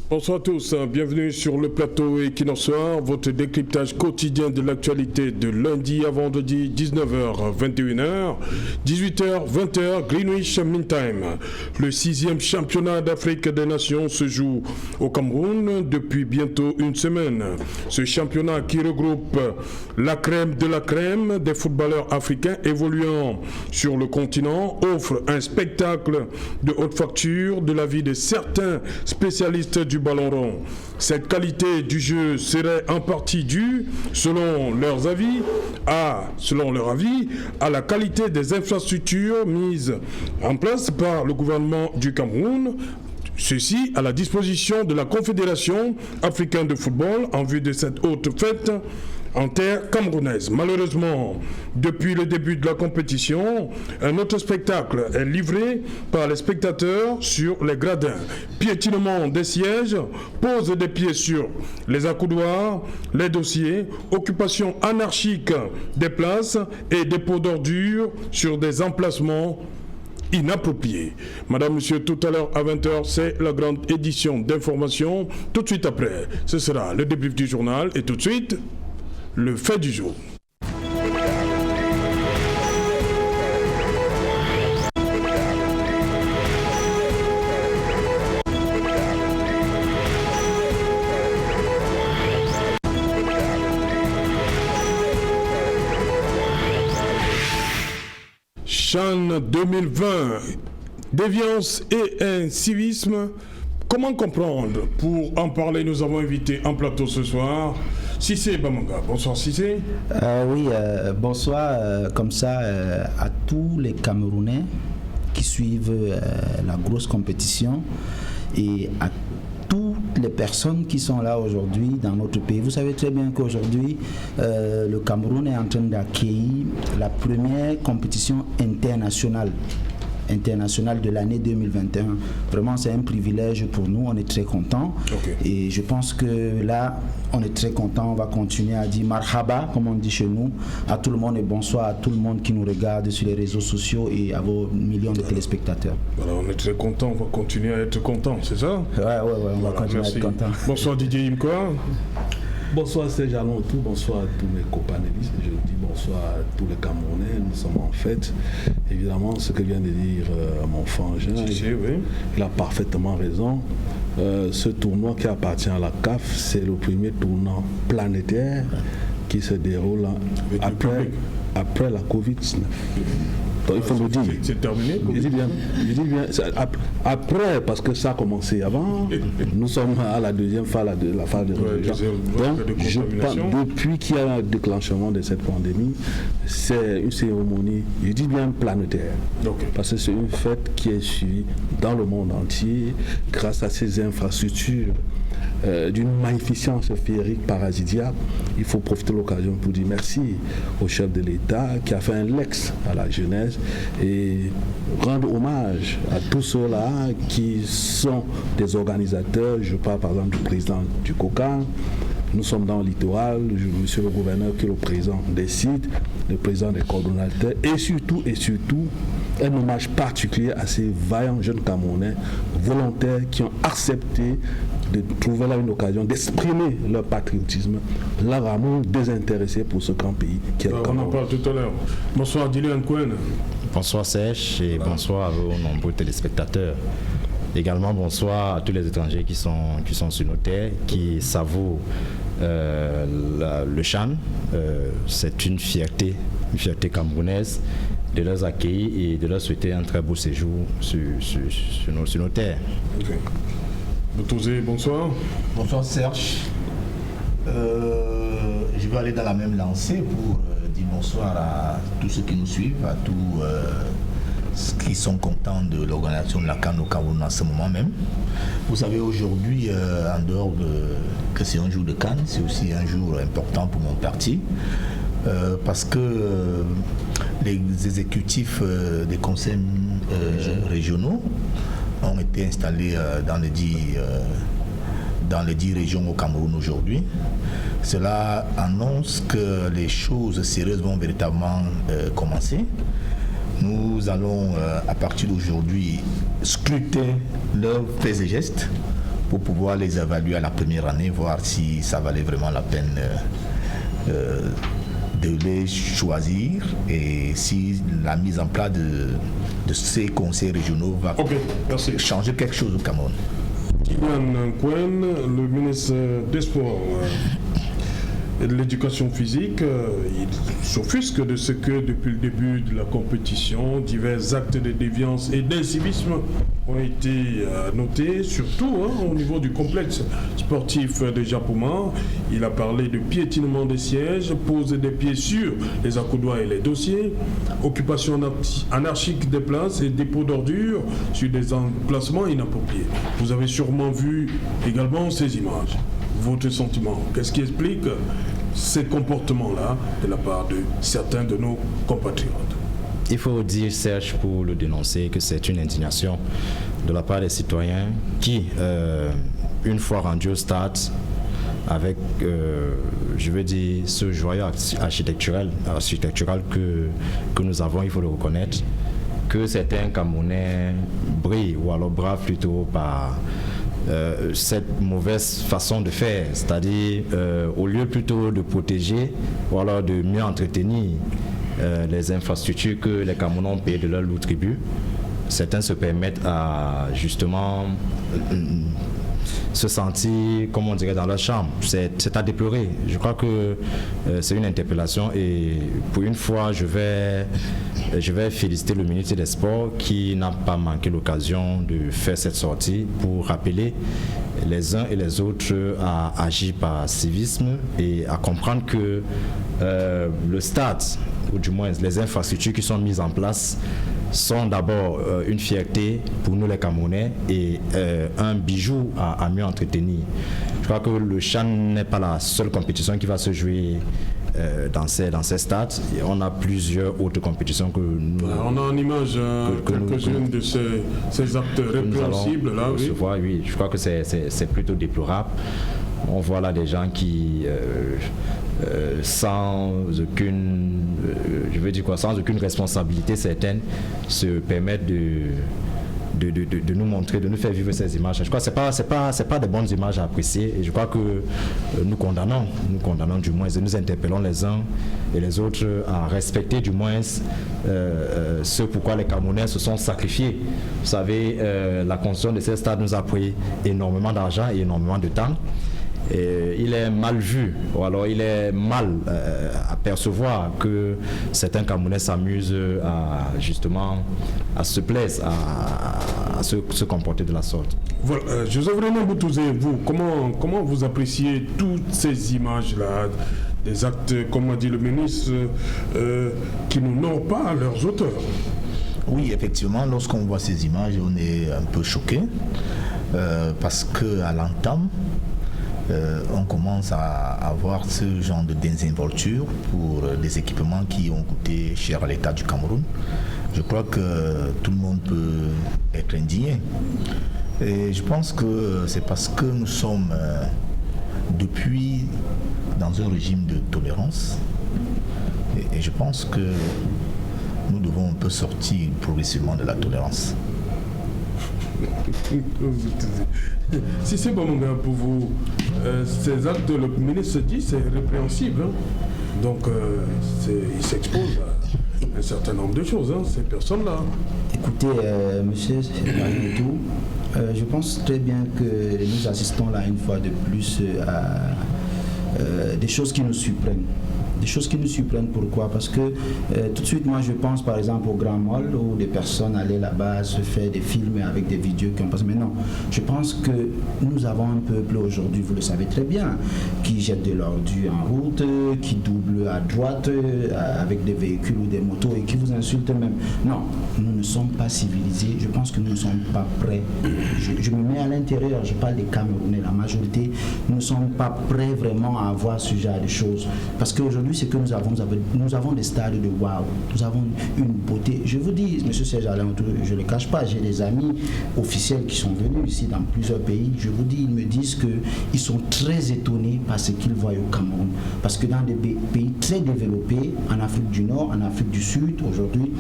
Bonsoir à tous, bienvenue sur le plateau Equinoxoir, votre décryptage quotidien de l'actualité de lundi à vendredi 19h, 21h, 18h, 20h, Greenwich Mean Time. Le 6e championnat d'Afrique des Nations se joue au Cameroun depuis bientôt une semaine. Ce championnat qui regroupe la crème de la crème des footballeurs africains évoluant sur le continent offre un spectacle de haute facture de la vie de certains spécialistes du ballon rond. Cette qualité du jeu serait en partie due, selon leur avis, à la qualité des infrastructures mises en place par le gouvernement du Cameroun. Ceci à la disposition de la Confédération africaine de football en vue de cette haute fête en terre camerounaise. Malheureusement, depuis le début de la compétition, un autre spectacle est livré par les spectateurs sur les gradins. Piétinement des sièges, pose des pieds sur les accoudoirs, les dossiers, occupation anarchique des places et dépôt d'ordures sur des emplacements inapproprié. Madame, monsieur, tout à l'heure à 20h, c'est la grande édition d'information. Tout de suite après, ce sera le débrief du journal et tout de suite, le fait du jour. CHAN 2020, déviance et incivisme. Comment comprendre? Pour en parler, nous avons invité en plateau ce soir Cissé Bamanga. Bonsoir Cissé. Bonsoir à tous les Camerounais qui suivent la grosse compétition et à toutes les personnes qui sont là aujourd'hui dans notre pays. Vous savez très bien qu'aujourd'hui, le Cameroun est en train d'accueillir la première compétition internationale de l'année 2021. Vraiment, c'est un privilège pour nous, on est très contents. Okay. Et je pense que là, on est très contents, on va continuer à dire marhaba, comme on dit chez nous, à tout le monde et bonsoir à tout le monde qui nous regarde sur les réseaux sociaux et à vos millions de téléspectateurs. Voilà, on est très contents, on va continuer à être contents, c'est ça? Ouais, on va continuer à être contents. Bonsoir Didier Imkoa. Bonsoir Serge Alontou, bonsoir à tous mes copanélistes, je dis bonsoir à tous les Camerounais, nous sommes en fête. Évidemment, ce que vient de dire mon frangin, il a parfaitement raison. Ce tournoi qui appartient à la CAF, c'est le premier tournoi planétaire qui se déroule après la Covid-19. Donc, il faut le dire. C'est terminé. Je dis bien, après, parce que ça a commencé avant, nous sommes à la deuxième phase, la phase de résolution. Donc, je pense, depuis qu'il y a un déclenchement de cette pandémie, c'est une cérémonie, je dis bien planétaire, parce que c'est une fête qui est suivie dans le monde entier grâce à ces infrastructures d'une magnificence féerique paradisiaque. Il faut profiter de l'occasion pour dire merci au chef de l'État qui a fait un lex à la jeunesse et rendre hommage à tous ceux-là qui sont des organisateurs. Je parle par exemple du président du COCA. Nous sommes dans le littoral, monsieur le gouverneur qui est le président des sites, le président des coordonnateurs et surtout un hommage particulier à ces vaillants jeunes Camerounais volontaires qui ont accepté de trouver là une occasion d'exprimer leur patriotisme, leur amour désintéressé pour ce grand pays qui est le Cameroun. On en parle tout à l'heure. Bonsoir Dylan Cohen. Bonsoir Serge et bonsoir à vos nombreux téléspectateurs. Également bonsoir à tous les étrangers qui sont sur nos terres, qui savourent le CHAN. C'est une fierté camerounaise de les accueillir et de leur souhaiter un très beau séjour sur nos terres. Okay. Boutozé, bonsoir. Bonsoir Serge. Je vais aller dans la même lancée pour dire bonsoir à tous ceux qui nous suivent, à tous ceux qui sont contents de l'organisation de la CAN au Cameroun en ce moment même. Vous savez, aujourd'hui, en dehors que c'est un jour de CAN, c'est aussi un jour important pour mon parti. Parce que les exécutifs des conseils régionaux ont été installés dans les 10 régions au Cameroun aujourd'hui. Cela annonce que les choses sérieuses vont véritablement commencer. Nous allons, à partir d'aujourd'hui, scruter leurs faits et gestes pour pouvoir les évaluer à la première année, voir si ça valait vraiment la peine de les choisir et si la mise en place de ces conseils régionaux va changer quelque chose au Cameroun. Kylian Nkouen, le ministre des Sports et de l'Éducation physique, il s'offusque de ce que depuis le début de la compétition, divers actes de déviance et d'incivisme ont été notés, surtout au niveau du complexe sportif de Japoma. Il a parlé de piétinement des sièges, pose des pieds sur les accoudoirs et les dossiers, occupation anarchique des places et dépôt d'ordures sur des emplacements inappropriés. Vous avez sûrement vu également ces images. Votre sentiment, qu'est-ce qui explique ces comportements-là de la part de certains de nos compatriotes? Il faut dire, Serge, pour le dénoncer, que c'est une indignation de la part des citoyens qui, une fois rendus au stade, avec, je veux dire, ce joyau architectural que nous avons, il faut le reconnaître, que certains Camerounais brillent, ou alors bravent plutôt par cette mauvaise façon de faire, c'est-à-dire au lieu plutôt de protéger ou alors de mieux entretenir les infrastructures que les Camerounais ont payées de leur lourd tribut, certains se permettent à justement se sentir, comme on dirait, dans leur chambre. C'est à déplorer. Je crois que c'est une interpellation et pour une fois, je vais féliciter le ministre des Sports qui n'a pas manqué l'occasion de faire cette sortie pour rappeler les uns et les autres à agir par civisme et à comprendre que le stade, ou du moins les infrastructures qui sont mises en place, sont d'abord une fierté pour nous les Camerounais et un bijou à mieux entretenir. Je crois que le CHAN n'est pas la seule compétition qui va se jouer dans ces stades. On a plusieurs autres compétitions que nous... On a en image quelques-unes de ces actes répréhensibles. Là, oui. Je crois que c'est plutôt déplorable. On voit là des gens qui, sans aucune responsabilité certaine, se permettent de nous montrer, de nous faire vivre ces images. Je crois que c'est pas des bonnes images à apprécier et je crois que nous condamnons du moins et nous interpellons les uns et les autres à respecter du moins ce pourquoi les Camerounais se sont sacrifiés. Vous savez, la construction de ces stades nous a pris énormément d'argent et énormément de temps. Et il est mal vu, ou alors il est mal à percevoir que certains Camerounais s'amusent à se plaire, à se comporter de la sorte. Voilà, Joseph René Boutouzé, vous, comment vous appréciez toutes ces images-là, des actes, comme a dit le ministre, qui n'honorent pas leurs auteurs? Oui, effectivement, lorsqu'on voit ces images, on est un peu choqué, parce qu'à l'entame, on commence à avoir ce genre de désinvolture pour des équipements qui ont coûté cher à l'État du Cameroun. Je crois que tout le monde peut être indigné. Et je pense que c'est parce que nous sommes depuis dans un régime de tolérance. Et je pense que nous devons un peu sortir progressivement de la tolérance. Si c'est bon, mon gars, pour vous, ces actes, le ministre dit, c'est répréhensible. Donc, il s'expose à un certain nombre de choses, ces personnes-là. Écoutez, monsieur, je pense très bien que nous assistons là, une fois de plus, à des choses qui nous surprennent. Des choses qui nous surprennent, pourquoi? Parce que tout de suite, moi je pense par exemple au Grand Mall où des personnes allaient là-bas se faire des films avec des vidéos qui ont passé. Mais non, je pense que nous avons un peuple aujourd'hui, vous le savez très bien, qui jette de l'ordure en route, qui double à droite avec des véhicules ou des motos et qui vous insulte même. Non, nous ne sommes pas civilisés, je pense que nous ne sommes pas prêts. Je me mets à l'intérieur, je parle des Camerounais, la majorité, nous ne sommes pas prêts vraiment à avoir ce genre de choses. Parce qu'aujourd'hui, c'est que nous avons des stades de waouh, nous avons une beauté. Je vous dis, M. Serge Alain, je ne le cache pas, j'ai des amis officiels qui sont venus ici dans plusieurs pays. Je vous dis, ils me disent qu'ils sont très étonnés par ce qu'ils voient au Cameroun. Parce que dans des pays très développés, en Afrique du Nord, en Afrique du Sud, aujourd'hui,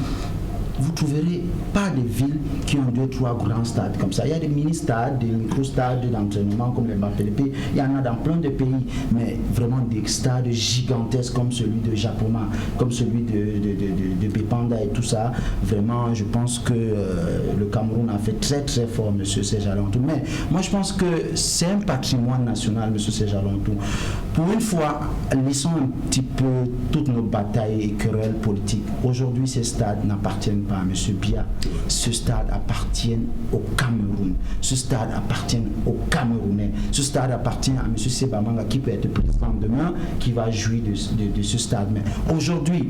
vous ne trouverez pas de villes qui ont 2-3 grands stades comme ça. Il y a des mini-stades, des micro-stades d'entraînement comme les Barthélémy. Il y en a dans plein de pays, mais vraiment des stades gigantesques comme celui de Japoma, comme celui de Bépanda et tout ça. Vraiment, je pense que le Cameroun a fait très très fort, M. Serge Alantou. Mais moi, je pense que c'est un patrimoine national, M. Serge Alantou. Pour une fois, laissons un petit peu toutes nos batailles et querelles politiques. Aujourd'hui, ces stades n'appartiennent pas à M. Biya. Ce stade appartient au Cameroun. Ce stade appartient aux Camerounais. Ce stade appartient à M. Sebamanga qui peut être président demain, qui va jouir de ce stade. Mais aujourd'hui,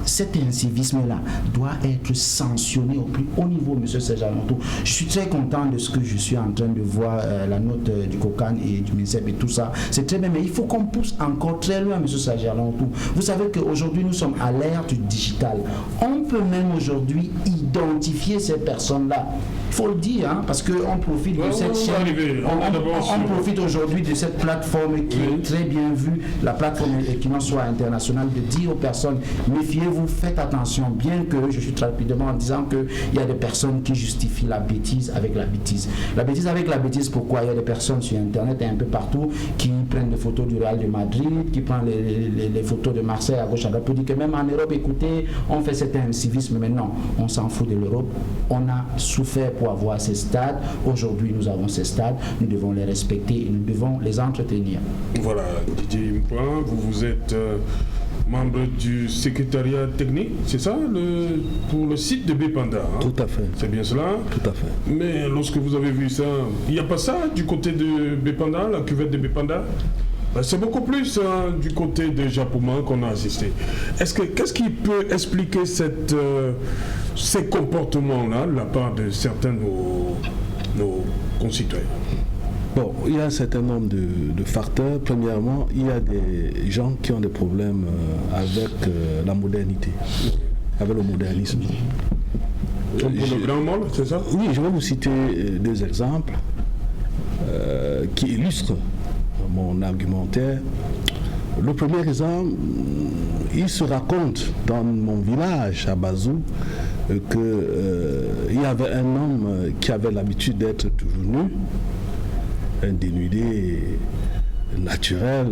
cet incivisme-là doit être sanctionné au plus haut niveau, M. Serge Alantou. Je suis très content de ce que je suis en train de voir, la note du COCAN et du MINSEP et tout ça. C'est très bien, mais il faut qu'on pousse encore très loin, M. Serge Alantou. Vous savez qu'aujourd'hui, nous sommes à l'ère du digital. On peut même aujourd'hui identifier ces personnes-là. Il faut le dire, hein, parce qu'on profite de cette chaîne. On profite aujourd'hui de cette plateforme qui est très bien vue, la plateforme Equinox internationale, de dire aux personnes, méfiez-vous, faites attention, bien que je suis très rapidement en disant qu'il y a des personnes qui justifient la bêtise avec la bêtise. La bêtise avec la bêtise, pourquoi? Il y a des personnes sur Internet et un peu partout qui prennent des photos du Real de Madrid, qui prennent les photos de Marseille à gauche à droite, pour dire que même en Europe, écoutez, on fait cet incivisme, mais non, on s'en fout de l'Europe. On a souffert pour avoir ces stades. Aujourd'hui, nous avons ces stades, nous devons les respecter et nous devons les entretenir. Voilà, Didier Mpoin, vous êtes membre du secrétariat technique, c'est ça, pour le site de Bépanda, hein? Tout à fait. C'est bien cela? Tout à fait. Mais lorsque vous avez vu ça, il n'y a pas ça du côté de Bépanda, la cuvette de Bépanda? C'est beaucoup plus du côté de Japoma qu'on a assisté. Qu'est-ce qui peut expliquer ces comportements-là de la part de certains de nos concitoyens? Bon, il y a un certain nombre de facteurs. Premièrement, il y a des gens qui ont des problèmes avec la modernité, avec le modernisme. Pour le grand monde, c'est ça? Oui, je vais vous citer deux exemples qui illustrent mon argumentaire. Le premier exemple, il se raconte dans mon village à Bazou qu'il y avait un homme qui avait l'habitude d'être toujours nu, un dénudé naturel,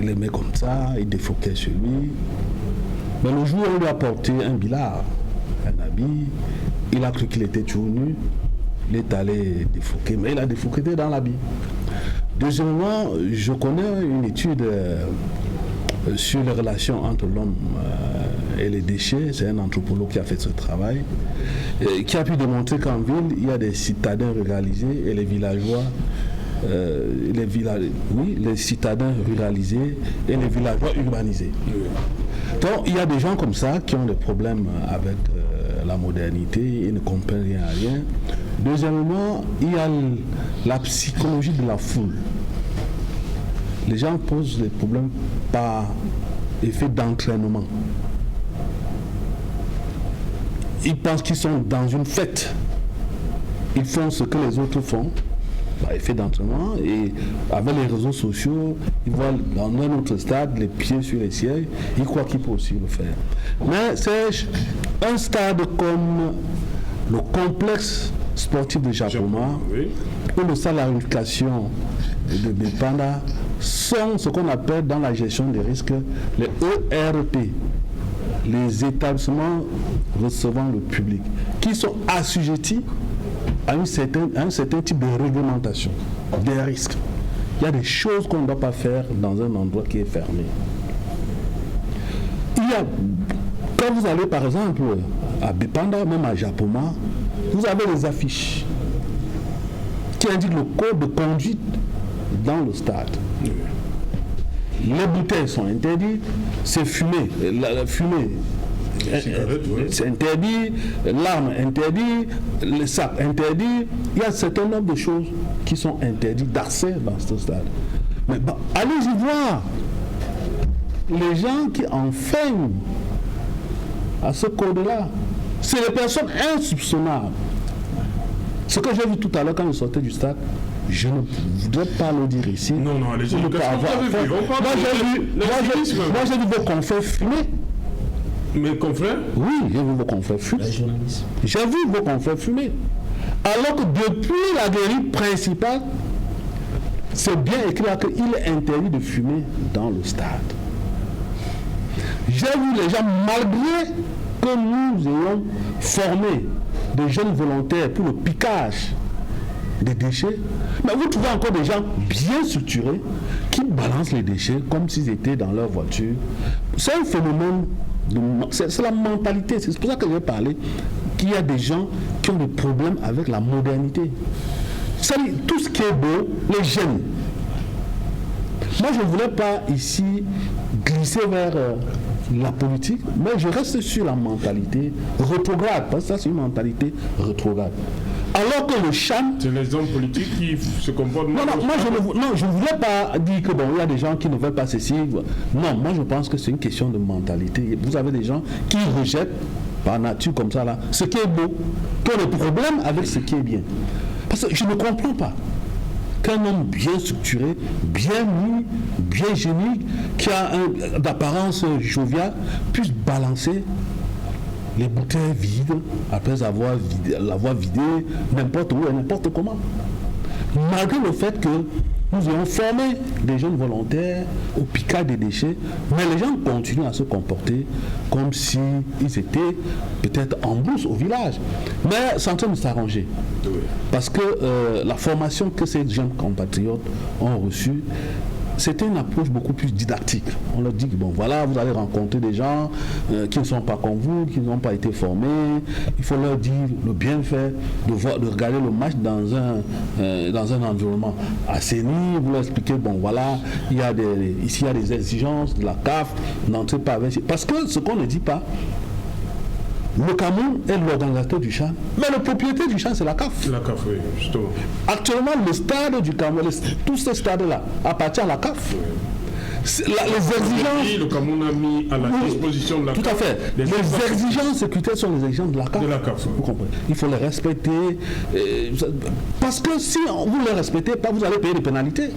il aimait comme ça, il défouquait sur lui. Mais le jour où on lui a porté un billard, un habit, il a cru qu'il était toujours nu, il est allé défouquer, mais il a défouqué dans l'habit. Deuxièmement, je connais une étude sur les relations entre l'homme et les déchets. C'est un anthropologue qui a fait ce travail, qui a pu démontrer qu'en ville, il y a des citadins ruralisés et les villageois, les citadins ruralisés et les villageois urbanisés. Donc, il y a des gens comme ça qui ont des problèmes avec la modernité, ils ne comprennent rien à rien. Deuxièmement, il y a la psychologie de la foule. Les gens posent des problèmes par effet d'entraînement. Ils pensent qu'ils sont dans une fête. Ils font ce que les autres font, par effet d'entraînement, et avec les réseaux sociaux, ils voient dans un autre stade les pieds sur les sièges, ils croient qu'ils peuvent aussi le faire. Mais c'est un stade comme le complexe sportif de Japoma, oui, ou le stade de la réunification de Bépanda sont ce qu'on appelle dans la gestion des risques les ERP, les établissements recevant le public, qui sont assujettis à un certain type de réglementation des risques. Il y a des choses qu'on ne doit pas faire dans un endroit qui est fermé. Quand vous allez par exemple à Bépanda, même à Japoma, vous avez des affiches qui indiquent le code de conduite dans le stade. Les bouteilles sont interdites, c'est fumé, la fumée c'est interdit, l'arme interdite, le sac interdit. Il y a un certain nombre de choses qui sont interdites d'accès dans ce stade. Mais bon, allez-y voir les gens qui enfreignent à ce code-là. C'est les personnes insoupçonnables. Ce que j'ai vu tout à l'heure quand je sortais du stade, je ne voudrais pas le dire ici. Non, allez-y. Moi, j'ai vu vos confrères fumer. Mes confrères? Oui, j'ai vu vos confrères fumer. J'ai vu vos confrères fumer. Alors que depuis la grille principale, c'est bien écrit là qu'il est interdit de fumer dans le stade. J'ai vu les gens, malgré que nous ayons formé des jeunes volontaires pour le piquage des déchets, mais vous trouvez encore des gens bien structurés qui balancent les déchets comme s'ils étaient dans leur voiture. C'est un phénomène, c'est la mentalité. C'est pour ça que j'ai parlé qu'il y a des gens qui ont des problèmes avec la modernité. C'est-à-dire, tout ce qui est beau, les gêne. Moi, je ne voulais pas ici glisser vers la politique, mais je reste sur la mentalité rétrograde, parce que ça, c'est une mentalité rétrograde. Alors que le CHAN... C'est les hommes politiques qui se comportent... Non, je ne voulais pas dire que il y a des gens qui ne veulent pas ceci. Non, moi je pense que c'est une question de mentalité. Vous avez des gens qui rejettent par nature comme ça là, ce qui est beau, qui ont des problèmes avec ce qui est bien. Parce que je ne comprends pas qu'un homme bien structuré, bien mis, bien génique, qui a d'apparence joviale, puisse balancer les bouteilles vides après l'avoir vidé n'importe où et n'importe comment. Malgré le fait que nous ayons formé des jeunes volontaires au piquage des déchets, mais les gens continuent à se comporter comme s'ils étaient peut-être en brousse au village. Mais c'est en train de s'arranger. Parce que la formation que ces jeunes compatriotes ont reçue, c'était une approche beaucoup plus didactique. On leur dit que bon voilà, vous allez rencontrer des gens qui ne sont pas comme vous, qui n'ont pas été formés. Il faut leur dire le bienfait de regarder le match dans un environnement assaini. Vous leur expliquez bon voilà, ici il y a des exigences de la CAF, n'entrez pas avec. Parce que ce qu'on ne dit pas, le Cameroun est l'organisateur du CHAN, mais le propriétaire du CHAN, c'est la CAF. La CAF, oui, justement. Actuellement, le stade du Cameroun, tous ces stades-là appartiennent à la CAF. Les exigences... Le Cameroun a mis à la disposition de la CAF. Tout à fait. Les exigences sécuritaires sont les exigences de la CAF. De la CAF. Vous comprenez? Il faut les respecter. Parce que si vous ne les respectez pas, vous allez payer des pénalités.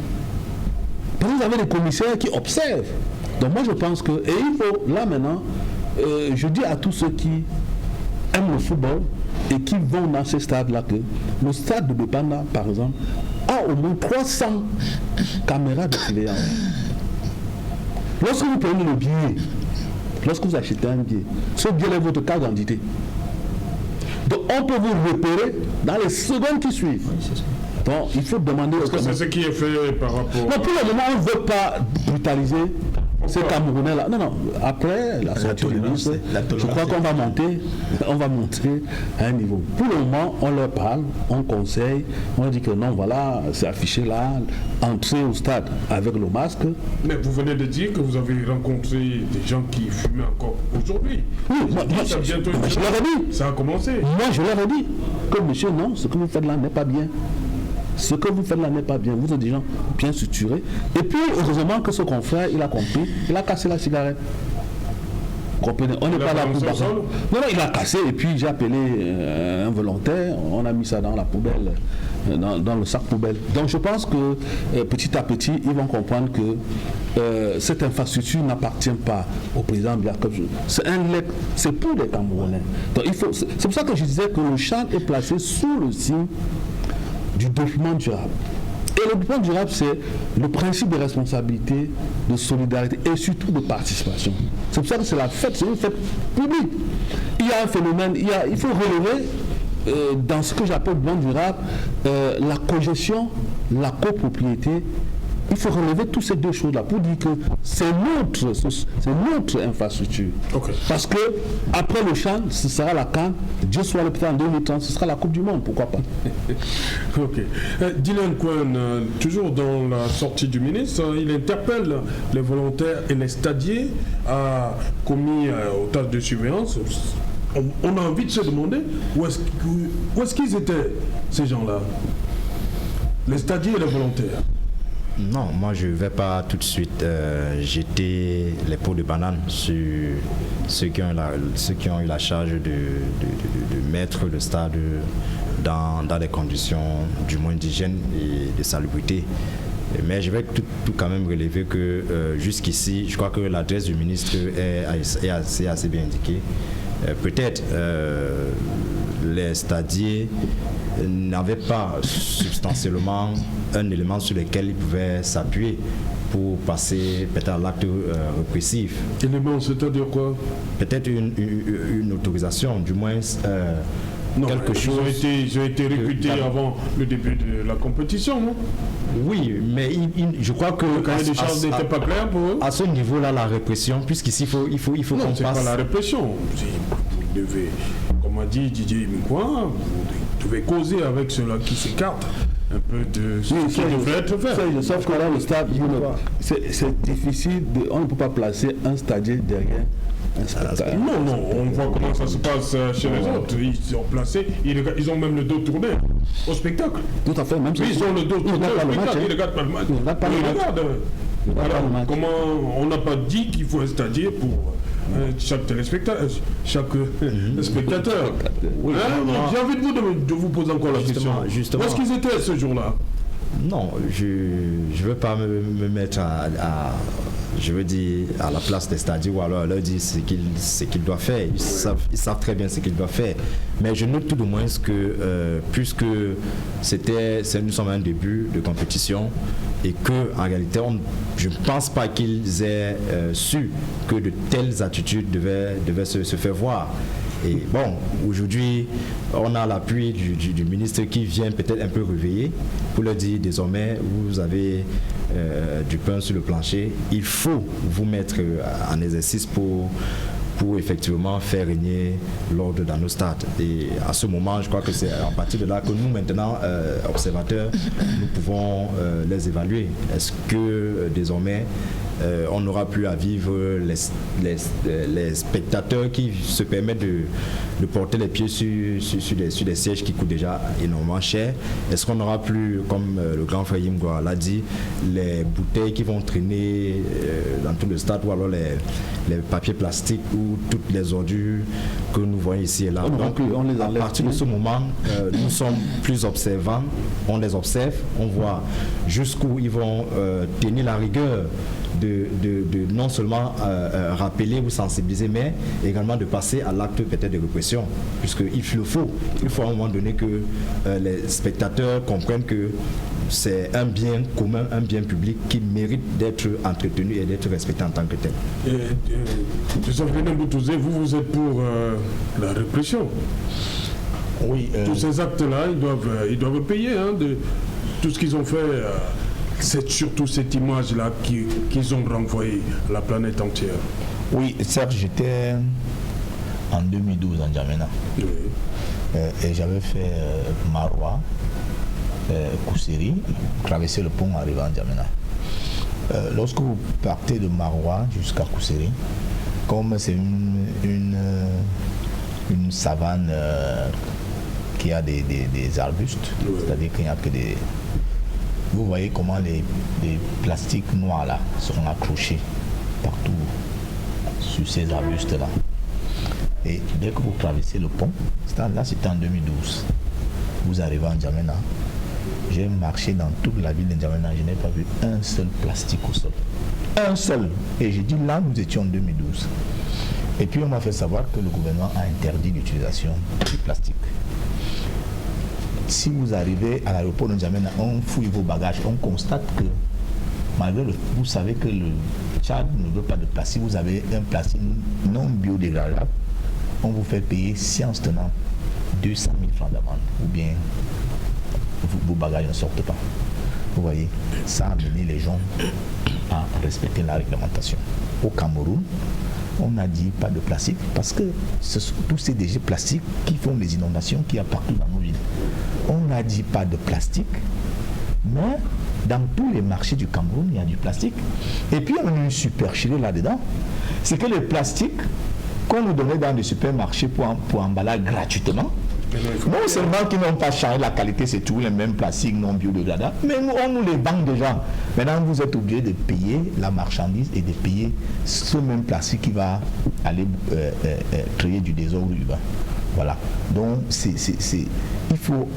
Parce que vous avez des commissaires qui observent. Donc moi, je pense que... Et il faut, là maintenant, je dis à tous ceux qui aiment le football et qui vont dans ces stades-là que le stade de Bepanda, par exemple, a au moins 300 caméras de surveillance. Lorsque vous prenez le billet, lorsque vous achetez un billet, ce billet est votre carte d'identité. Donc on peut vous repérer dans les secondes qui suivent. Donc il faut demander... Est-ce que c'est ce qui est fait par rapport... Non, pour le moment, on ne veut pas brutaliser ces Camerounais-là. Non, après la sortie du ministre, je crois qu'on va monter à un niveau. Pour le moment, on leur parle, on conseille, on leur dit que non, voilà, c'est affiché là, entrer au stade avec le masque. Mais vous venez de dire que vous avez rencontré des gens qui fumaient encore aujourd'hui. Oui, moi, je leur ai dit. Ça a commencé. Moi, je leur ai dit que monsieur, non, ce que vous faites là n'est pas bien. Ce que vous faites là n'est pas bien. Vous êtes des gens bien structurés. Et puis, heureusement que ce confrère, il a compris, il a cassé la cigarette. Vous comprenez? On n'est pas là pour barrer. Non, il a cassé et puis j'ai appelé un volontaire. On a mis ça dans la poubelle, dans le sac poubelle. Donc je pense que petit à petit, ils vont comprendre que cette infrastructure n'appartient pas au président de la CAF. C'est pour les Camerounais. Donc c'est pour ça que je disais que le CHAN est placé sous le signe du développement durable. Et le développement durable, c'est le principe de responsabilité, de solidarité et surtout de participation. C'est pour ça que c'est la fête, c'est une fête publique. Il y a un phénomène, il faut relever dans ce que j'appelle le développement durable, la cogestion, la copropriété. Il faut relever toutes ces deux choses-là pour dire que c'est notre infrastructure. Okay. Parce que après le CHAN, ce sera la CAN, Dieu soit le peut-être en 2030, ce sera la Coupe du Monde, pourquoi pas. Ok. Dylan Cohen, toujours dans la sortie du ministre, il interpelle les volontaires et les stadiers commis aux tâches de surveillance. On a envie de se demander où est-ce qu'ils étaient, ces gens-là, les stadiers et les volontaires. Non, moi je ne vais pas tout de suite jeter les pots de banane sur ceux qui ont eu la charge de mettre le stade dans des conditions du moins d'hygiène et de salubrité. Mais je vais tout quand même relever que jusqu'ici, je crois que l'adresse du ministre est assez bien indiquée. Peut-être les stadiers n'avaient pas substantiellement un élément sur lequel ils pouvaient s'appuyer pour passer peut-être à l'acte répressif. Élément, c'est-à-dire quoi? Peut-être une autorisation, du moins quelque chose. Ils ont été recrutés avant le début de la compétition, non? Oui, mais je crois que le cahier des charges n'était pas clair pour eux. À ce niveau-là, la répression, puisqu'ici il faut qu'on passe. Non, c'est pas la répression. Vous devez, comme a dit Didier Imikwa, vous devez causer avec ceux-là qui s'écartent un peu de ce qui devrait être fait. Sauf que là, le stade, c'est difficile, on ne peut pas placer un stadier derrière un spectateur. Non, on voit comment ça se passe chez les autres. Ils sont placés, ils ont même le dos tourné au spectacle. Tout à fait, même si ils ont le dos tourné au spectacle, ils ne regardent pas le match. Ils regardent. Comment on n'a pas dit qu'il faut un stadier pour chaque téléspectateur, chaque spectateur. Oui, j'ai envie de vous poser encore la question. Où est-ce qu'ils étaient ce jour-là? Non, je ne veux pas me mettre je veux dire, à la place des stadiers ou alors leur dire ce qu'ils doivent faire. Ils savent très bien ce qu'ils doivent faire. Mais je note tout de moins que, puisque nous sommes à un début de compétition et qu'en réalité, je ne pense pas qu'ils aient su que de telles attitudes devaient se faire voir. Et bon, aujourd'hui, on a l'appui du ministre qui vient peut-être un peu réveiller pour leur dire désormais, vous avez du pain sur le plancher, il faut vous mettre en exercice pour effectivement faire régner l'ordre dans nos stades. Et à ce moment, je crois que c'est à partir de là que nous, maintenant, observateurs, nous pouvons les évaluer. Est-ce que désormais, on n'aura plus à vivre les spectateurs qui se permettent de porter les pieds sur des sièges qui coûtent déjà énormément cher? Est-ce qu'on n'aura plus, comme le grand frère Yimgwa l'a dit, les bouteilles qui vont traîner dans tout le stade, ou alors les papiers plastiques ou toutes les ordures que nous voyons ici et là? Donc, à partir de ce moment, nous sommes plus observants, on les observe, on voit jusqu'où ils vont tenir la rigueur de non seulement rappeler ou sensibiliser, mais également de passer à l'acte peut-être de répression, puisqu'il le faut. Il faut à un moment donné que les spectateurs comprennent que c'est un bien commun, un bien public qui mérite d'être entretenu et d'être respecté en tant que tel. Vous êtes pour la répression. Oui. Tous ces actes-là, ils doivent payer de tout ce qu'ils ont fait. C'est surtout cette image-là qu'ils ont renvoyée à la planète entière. Oui, Serge, j'étais en 2012 en N'Djamena. Oui. Et j'avais fait Maroua, Koussiri, traverser le pont arrivant à N'Djamena. Lorsque vous partez de Maroua jusqu'à Koussiri, comme c'est une savane qui a des arbustes, oui. C'est-à-dire qu'il n'y a que des... Vous voyez comment les plastiques noirs là seront accrochés partout sur ces arbustes là. Et dès que vous traversez le pont, là c'était en 2012, vous arrivez en N'Djamena, j'ai marché dans toute la ville de N'Djamena, je n'ai pas vu un seul plastique au sol. Un seul. Et j'ai dit là, nous étions en 2012. Et puis on m'a fait savoir que le gouvernement a interdit l'utilisation du plastique. Si vous arrivez à l'aéroport de N'Djamena, on fouille vos bagages, on constate que malgré vous savez que le Tchad ne veut pas de plastique, vous avez un plastique non biodégradable, on vous fait payer séance tenant 200 000 francs d'amende, ou bien vos bagages ne sortent pas. Vous voyez, ça a amené les gens à respecter la réglementation. Au Cameroun, on a dit pas de plastique parce que ce sont tous ces déchets plastiques qui font les inondations qu'il y a partout dans nos villes. On a dit pas de plastique, mais dans tous les marchés du Cameroun, il y a du plastique. Et puis on a une supercherie là-dedans. C'est que le plastique qu'on nous donnait dans les supermarchés pour emballer gratuitement, non seulement qu'ils n'ont pas changé la qualité, c'est toujours les mêmes plastiques non biodégradables, mais on nous les vend déjà. Maintenant, vous êtes obligé de payer la marchandise et de payer ce même plastique qui va aller créer du désordre urbain. Voilà. Donc, il faut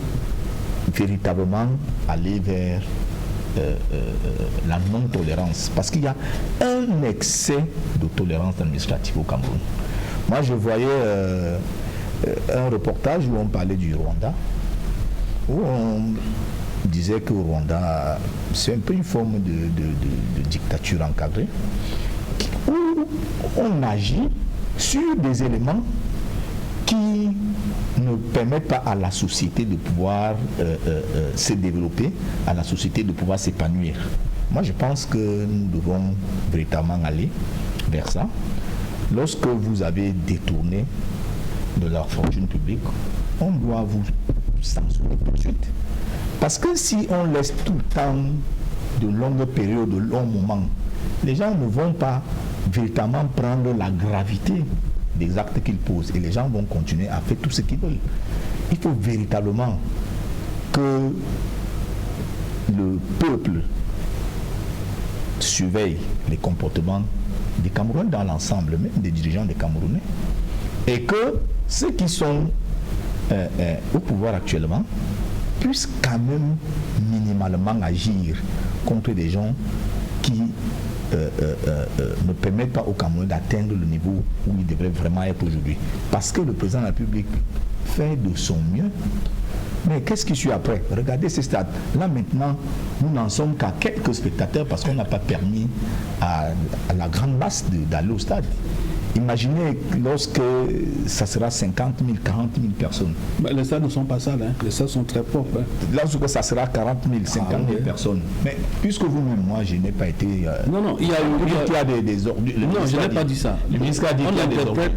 véritablement aller vers la non-tolérance. Parce qu'il y a un excès de tolérance administrative au Cameroun. Moi, je voyais un reportage où on parlait du Rwanda, où on disait que le Rwanda, c'est un peu une forme de dictature encadrée, où on agit sur des éléments qui ne permettent pas à la société de pouvoir se développer, à la société de pouvoir s'épanouir. Moi, je pense que nous devons véritablement aller vers ça. Lorsque vous avez détourné de la fortune publique, on doit vous sanctionner tout de suite. Parce que si on laisse tout le temps de longues périodes, de longs moments, les gens ne vont pas véritablement prendre la gravité des actes qu'ils posent et les gens vont continuer à faire tout ce qu'ils veulent. Il faut véritablement que le peuple surveille les comportements des Camerounais dans l'ensemble, même des dirigeants des Camerounais, et que ceux qui sont au pouvoir actuellement puissent quand même minimalement agir contre des gens qui ne permettent pas au Cameroun d'atteindre le niveau où il devrait vraiment être aujourd'hui. Parce que le président de la République fait de son mieux. Mais qu'est-ce qui suit après? Regardez ces stades. Là maintenant, nous n'en sommes qu'à quelques spectateurs parce qu'on n'a pas permis à la grande masse d'aller au stade. Imaginez lorsque ça sera 50 000, 40 000 personnes. Mais les stades ne sont pas sales, hein. Les stades sont très propres. Hein. Lorsque ça sera 40 000, 50 000 personnes. Mais puisque vous-même, moi, je n'ai pas été... non, il y a des ordures. Non, je n'ai pas dit ça. Le ministre a dit qu'il y a des ordures.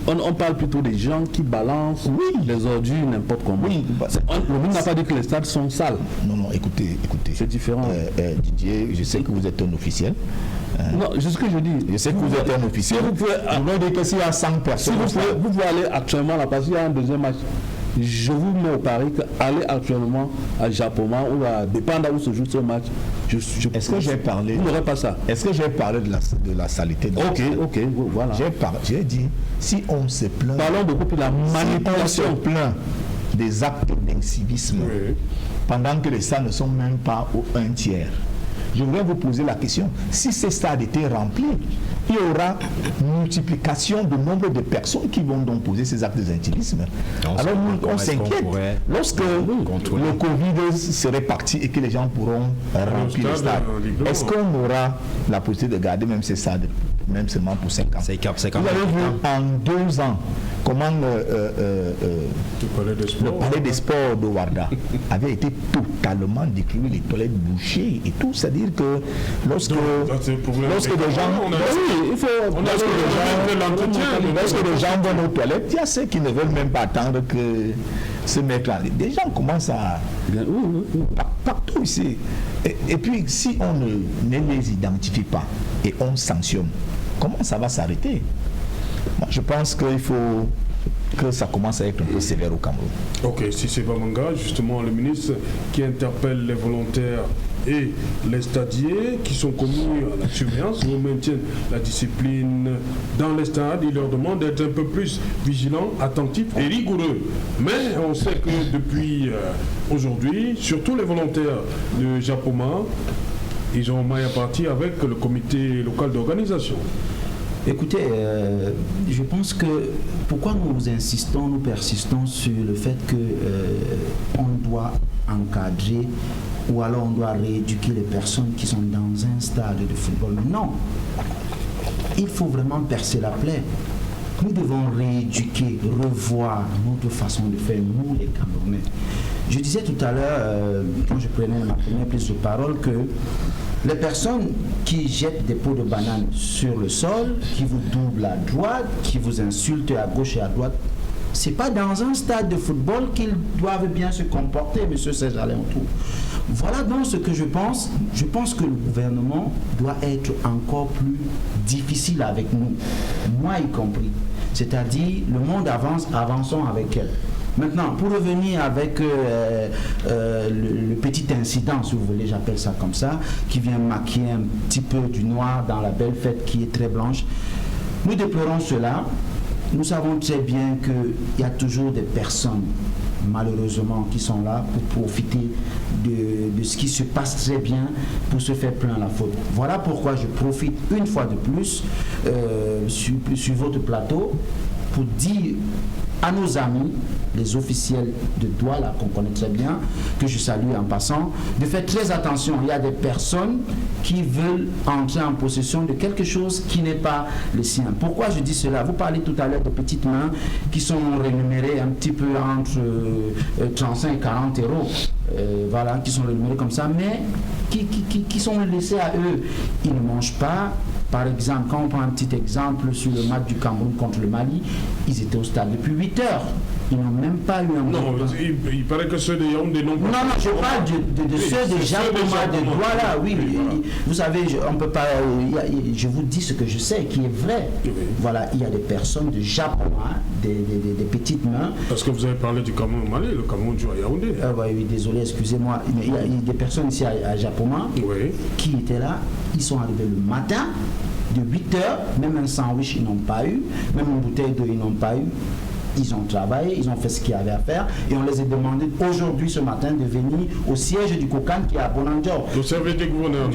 On parle plutôt des gens qui balancent les ordures n'importe comment. Oui, le ministre n'a pas dit que les stades sont sales. Non, écoutez. C'est différent. Didier, je sais que vous êtes un officiel. Non, c'est ce que je dis. Je sais que vous êtes un officiel. Vous pouvez dire que s'il y a 100 personnes, vous pouvez aller actuellement là, parce qu'il y a un deuxième match. Je vous mets au pari qu'aller actuellement à Japoma ou à dépendre où se joue ce match. Est-ce que j'ai parlé? Vous n'aurez pas ça. Est-ce que j'ai parlé de la saleté? Ok, voilà. J'ai dit, si on se plaint. Parlons beaucoup de la manipulation. Si on se plaint des actes d'incivisme, pendant que les stades ne sont même pas au 1/3. Je voudrais vous poser la question, si ces stades étaient remplis, il y aura multiplication du nombre de personnes qui vont donc poser ces actes d'incivisme. Alors on s'inquiète. Lorsque le Covid serait parti et que les gens pourront remplir les stades, est-ce qu'on aura la possibilité de garder même ces stades, même seulement pour 5 ans? Vous avez vu en 2 ans comment le palais des sports de Ouarda avait été totalement détruit, les toilettes bouchées et tout. C'est-à-dire que lorsque des gens... Lorsque les gens vont aux toilettes, il y a ceux qui ne veulent même pas attendre que se mettre là. Des gens commencent à... Partout ici. Et puis, si on ne les identifie pas et on sanctionne, comment ça va s'arrêter? Moi, je pense qu'il faut que ça commence à être un peu sévère au Cameroun. Ok, si c'est Bamanga, justement, le ministre qui interpelle les volontaires et les stadiers qui sont commis à la surveillance, nous maintiennent la discipline dans les stades. Il leur demande d'être un peu plus vigilants, attentifs et rigoureux. Mais on sait que depuis aujourd'hui, surtout les volontaires de Japoma, ils ont maille à partir avec le comité local d'organisation. Écoutez, je pense que pourquoi nous insistons, nous persistons sur le fait qu'on doit encadrer ou alors on doit rééduquer les personnes qui sont dans un stade de football. Non, il faut vraiment percer la plaie. Nous devons rééduquer, revoir notre façon de faire, nous les Camerounais. Je disais tout à l'heure, quand je prenais ma première prise de parole, que les personnes qui jettent des pots de banane sur le sol, qui vous doublent à droite, qui vous insultent à gauche et à droite, c'est pas dans un stade de football qu'ils doivent bien se comporter, monsieur Serge Alentour. Voilà donc ce que je pense. Je pense que le gouvernement doit être encore plus difficile avec nous, moi y compris. C'est-à-dire, le monde avance, avançons avec elle. Maintenant, pour revenir avec le petit incident, si vous voulez, j'appelle ça comme ça, qui vient maquiller un petit peu du noir dans la belle fête qui est très blanche, nous déplorons cela. Nous savons très bien qu'il y a toujours des personnes malheureusement, qui sont là pour profiter de ce qui se passe très bien pour se faire plein la faute. Voilà pourquoi je profite une fois de plus sur votre plateau pour dire à nos amis, les officiels de Douala qu'on connaît très bien, que je salue en passant, de faire très attention. Il y a des personnes qui veulent entrer en possession de quelque chose qui n'est pas le sien. Pourquoi je dis cela? Vous parlez tout à l'heure de petites mains qui sont rémunérées un petit peu entre 35 et 40 euros. Voilà, qui sont rémunérés comme ça, mais qui sont laissés à eux. Ils ne mangent pas. Par exemple, quand on prend un petit exemple sur le match du Cameroun contre le Mali, ils étaient au stade depuis 8 heures. Ils n'ont même pas eu un... Non, il paraît que ceux de Yaoundé n'ont pas... Non, je parle de ceux de Japoma, de Douala, oui. Vous savez, on peut pas... Je vous dis ce que je sais, qui est vrai. Oui. Voilà, il y a des personnes de Japoma, des petites mains... Parce que vous avez parlé du Cameroun au Mali, le Cameroun joue à Yaoundé. Oui, désolé, excusez-moi. Mais il y a des personnes ici à Japoma qui étaient là. Ils sont arrivés le matin, de 8 heures, même un sandwich ils n'ont pas eu, même une bouteille d'eau ils n'ont pas eu. Ils ont travaillé, ils ont fait ce qu'il y avait à faire et on les a demandé aujourd'hui, ce matin, de venir au siège du COCAN qui est à Bonandior. Au service du gouverneur.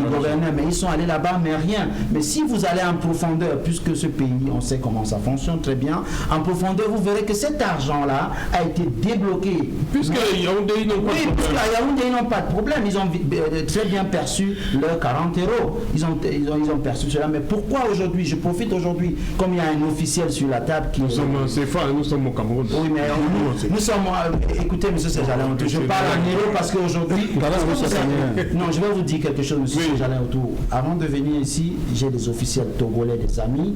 Mais ils sont allés là-bas, mais rien. Mais si vous allez en profondeur, puisque ce pays, on sait comment ça fonctionne très bien, en profondeur, vous verrez que cet argent-là a été débloqué. Puisque Yaoundé, ils n'ont pas de problème. Puisque à Yaoundé, ils n'ont pas de problème. Ils ont très bien perçu leurs 40 euros. Ils ont perçu cela. Mais pourquoi aujourd'hui? Je profite aujourd'hui, comme il y a un officiel sur la table qui... Nous sommes au Cameroun. Oui, mais nous sommes... écoutez, M. Sejalin, je parle en héros parce qu'aujourd'hui... Non, je vais vous dire quelque chose, M. Sejalin. Avant de venir ici, j'ai des officiels togolais, des amis.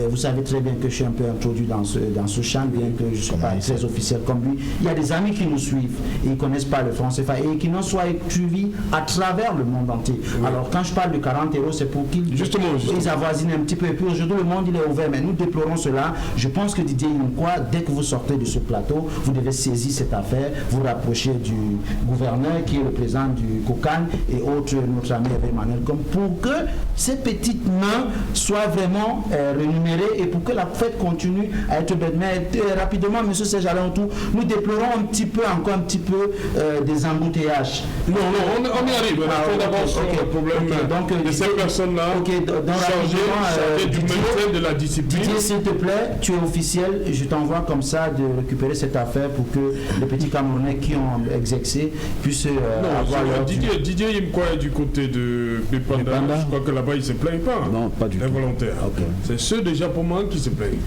Vous savez très bien que je suis un peu introduit dans ce champ, bien que je ne suis pas très officiel comme lui. Il y a des amis qui nous suivent et ils ne connaissent pas le français et qui n'en soient suivis à travers le monde entier. Oui. Alors, quand je parle de 40 euros, c'est pour qu'ils avoisinent un petit peu. Et puis aujourd'hui, le monde il est ouvert, mais nous déplorons cela. Je pense que Didier Yunqua, dès que vous sortez de ce plateau, vous devez saisir cette affaire, vous rapprocher du gouverneur qui est le président du COCAN et autres, notre ami Emmanuel, comme pour que ces petites mains soient vraiment rémunérées et pour que la fête continue à être belle. Mais rapidement, M. Sejalin, nous déplorons encore un petit peu des embouteillages. Non, on y arrive. Le problème de ces personnes-là chargées du maintien de la discipline. Didier, s'il te plaît, tu es officiel, je t'envoie comme ça de récupérer cette affaire pour que les petits Camerounais qui ont exercé puissent avoir leur... Didier Yunqua est du côté de Bépanda. Je crois que là-bas, il ne se plaignent pas. Non, pas du tout. Involontaire. Okay. C'est ceux des Japonais qui se plaignent.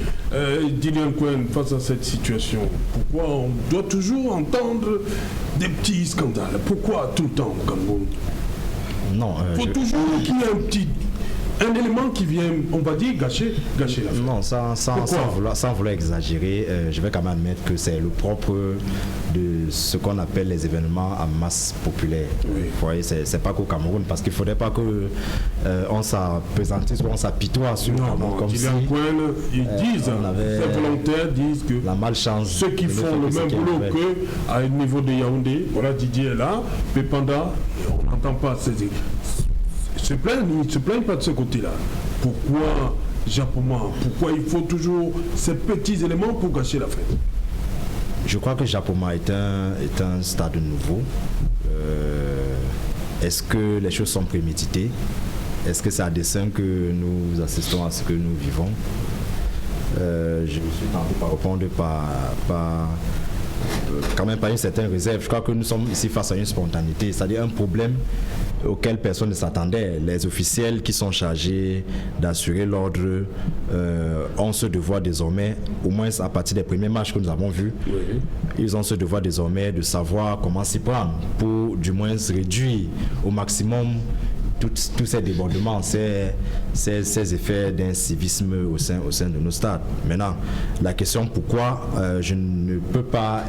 Didier Yunqua, face à cette situation, pourquoi on doit toujours entendre des petits scandales? Pourquoi tout le temps au Cameroun? Non. Il faut toujours qu'il y ait un élément qui vient, on va dire, gâcher la fête. Non, sans vouloir exagérer, je vais quand même admettre que c'est le propre de ce qu'on appelle les événements à masse populaire. Oui. Vous voyez, c'est pas qu'au Cameroun, parce qu'il ne faudrait pas que on s'appesantisse ou on s'apitoie sur le Cameroun. Comme si ils disent, ces volontaires disent que la malchance, ceux qui font le même boulot qu'à un niveau de Yaoundé, voilà, Didier est là, Pépanda, on n'entend pas ils ne se plaignent pas de ce côté-là. Pourquoi Japoma? Pourquoi il faut toujours ces petits éléments pour gâcher la fête? Je crois que Japoma est un stade nouveau. Est-ce que les choses sont préméditées? Est-ce que c'est à dessein que nous assistons à ce que nous vivons? Je me suis tenté par répondre quand même pas une certaine réserve. Je crois que nous sommes ici face à une spontanéité, c'est-à-dire un problème auquel personne ne s'attendait. Les officiels qui sont chargés d'assurer l'ordre ont ce devoir désormais, au moins à partir des premiers matchs que nous avons vus, ils ont ce devoir désormais de savoir comment s'y prendre pour du moins réduire au maximum tous ces débordements, ces effets d'incivisme au sein de nos stades. Maintenant, la question pourquoi, je ne peux pas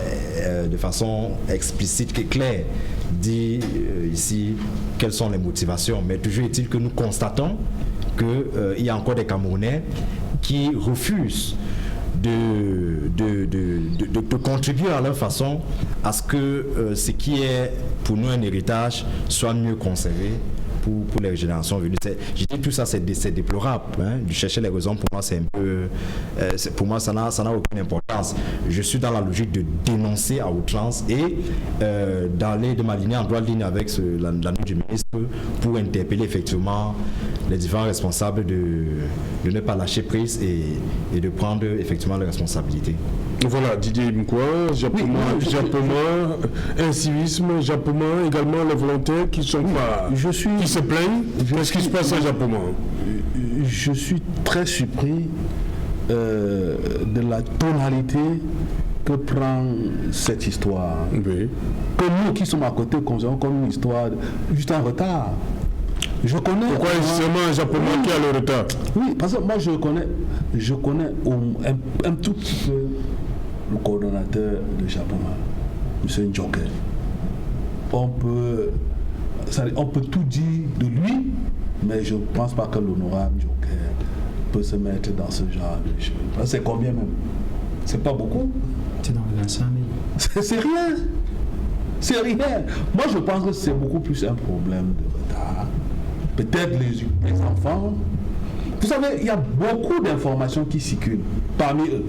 de façon explicite et claire dire ici quelles sont les motivations, mais toujours est-il que nous constatons qu'il y a encore des Camerounais qui refusent de contribuer à leur façon à ce que ce qui est pour nous un héritage soit mieux conservé pour les générations venues. Je dis tout ça, c'est déplorable. Hein. De chercher les raisons, pour moi, c'est un peu... pour moi, ça n'a aucune importance. Je suis dans la logique de dénoncer à outrance et d'aller de m'aligner en droite ligne avec la note du ministre pour interpeller effectivement les différents responsables de ne pas lâcher prise et de prendre effectivement les responsabilités. Voilà, Didier Mkwa, Japoma, incivisme, Japoma, également les volontaires qui sont pas, qui se plaignent. Qu'est-ce qui se passe à Japoma? Je suis très surpris de la tonalité que prend cette histoire. Oui. Que nous qui sommes à côté considérons comme une histoire juste en retard. Je connais. Pourquoi seulement un Japonais qui a le retard? Oui, parce que moi je connais un tout petit peu le coordonnateur de Japoma, M. Njoke. On peut tout dire de lui, mais je ne pense pas que l'honorable Njoke peut se mettre dans ce genre de choses. C'est combien même? C'est pas beaucoup. C'est dans les 5 000. C'est rien. C'est rien. Moi, je pense que c'est beaucoup plus un problème de retard. Peut-être les enfants. Vous savez, il y a beaucoup d'informations qui circulent parmi eux.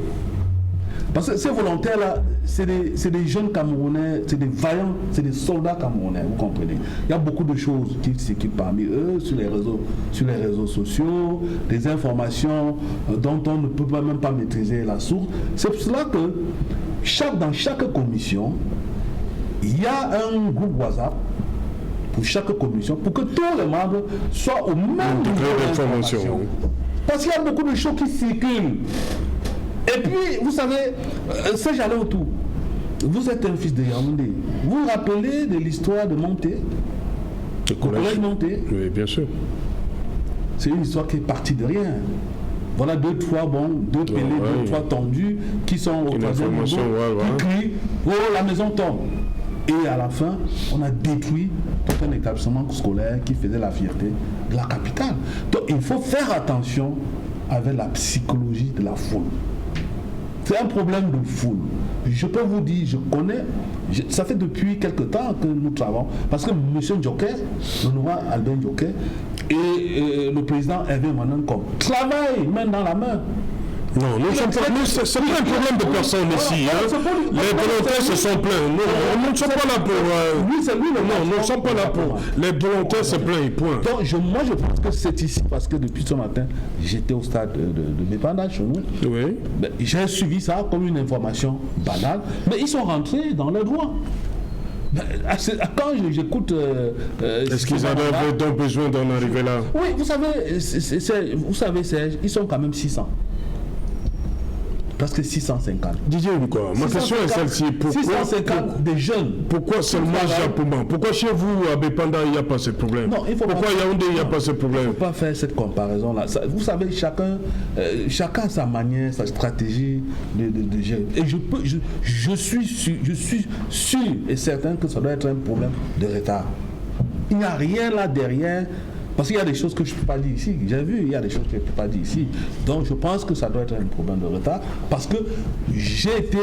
Parce que ces volontaires-là, c'est des jeunes Camerounais, c'est des vaillants, c'est des soldats camerounais, vous comprenez. Il y a beaucoup de choses qui circulent parmi eux, sur les réseaux sociaux, des informations dont on ne peut même pas maîtriser la source. C'est pour cela que dans chaque commission, il y a un groupe WhatsApp pour chaque commission, pour que tous les membres soient au même niveau d'information. Parce qu'il y a beaucoup de choses qui circulent. Et puis, vous savez, ça j'allais autour. Vous êtes un fils de Yaoundé. Vous vous rappelez de l'histoire de Monté? Le collège Monté? Oui, bien sûr. C'est une histoire qui est partie de rien. Voilà deux pélés, trois tendus qui sont au troisième niveau, qui crient « Oh, la maison tombe !» Et à la fin, on a détruit tout un établissement scolaire qui faisait la fierté de la capitale. Donc, il faut faire attention avec la psychologie de la foule. C'est un problème de foule. Je peux vous dire, ça fait depuis quelque temps que nous travaillons, parce que M. Njoke, l'honorable Albert Njoke, et le président Hervé Manankom travaillent main dans la main. Non, c'est pas un problème de personne ici. Les volontaires se sont plaints. Nous ne sommes pas là pour... nous ne sommes pas là pour... Les volontaires se plaignent, point. Donc, moi, je pense que c'est ici, parce que depuis ce matin, j'étais au stade de Bépanda chez nous. Oui. J'ai suivi ça comme une information banale, mais ils sont rentrés dans leurs droits. Quand j'écoute... Est-ce qu'ils avaient donc besoin d'en arriver là? Oui, vous savez, Serge, ils sont quand même 600. Presque 650. Didier, quoi? Ma question est celle-ci. 650 des jeunes. Pourquoi seulement Japoma? Pourquoi chez vous, à Bépanda, il n'y a pas ce problème? Non, il faut pourquoi Yaoundé, il n'y a pas ce problème? Il ne faut pas faire cette comparaison-là. Vous savez, chacun a sa manière, sa stratégie de gérer. Et je suis sûr et certain que ça doit être un problème de retard. Il n'y a rien là derrière. Parce qu'il y a des choses que je ne peux pas dire ici. J'ai vu, il y a des choses que je ne peux pas dire ici. Donc je pense que ça doit être un problème de retard. Parce que j'ai été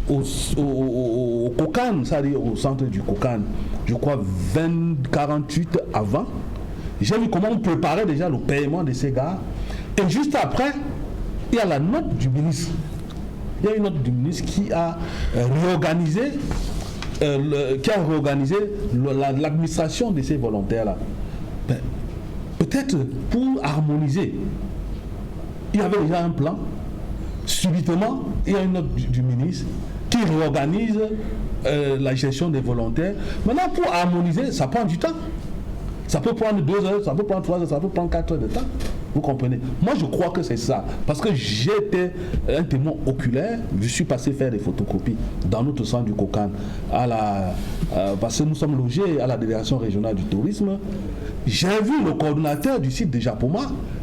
au Kokan, c'est-à-dire au centre du Kokan, je crois 48 avant. J'ai vu comment on préparait déjà le paiement de ces gars. Et juste après, il y a la note du ministre. Il y a une note du ministre qui a réorganisé l'administration de ces volontaires-là. Peut-être pour harmoniser. Il y avait déjà un plan. Subitement, il y a une note du ministre qui réorganise la gestion des volontaires. Maintenant, pour harmoniser, ça prend du temps. Ça peut prendre 2 heures, ça peut prendre 3 heures, ça peut prendre 4 heures de temps. Vous comprenez? Moi, je crois que c'est ça. Parce que j'étais un témoin oculaire. Je suis passé faire des photocopies dans notre centre du Kokan. Parce que nous sommes logés à la délégation régionale du tourisme. J'ai vu le coordonnateur du site de Japoma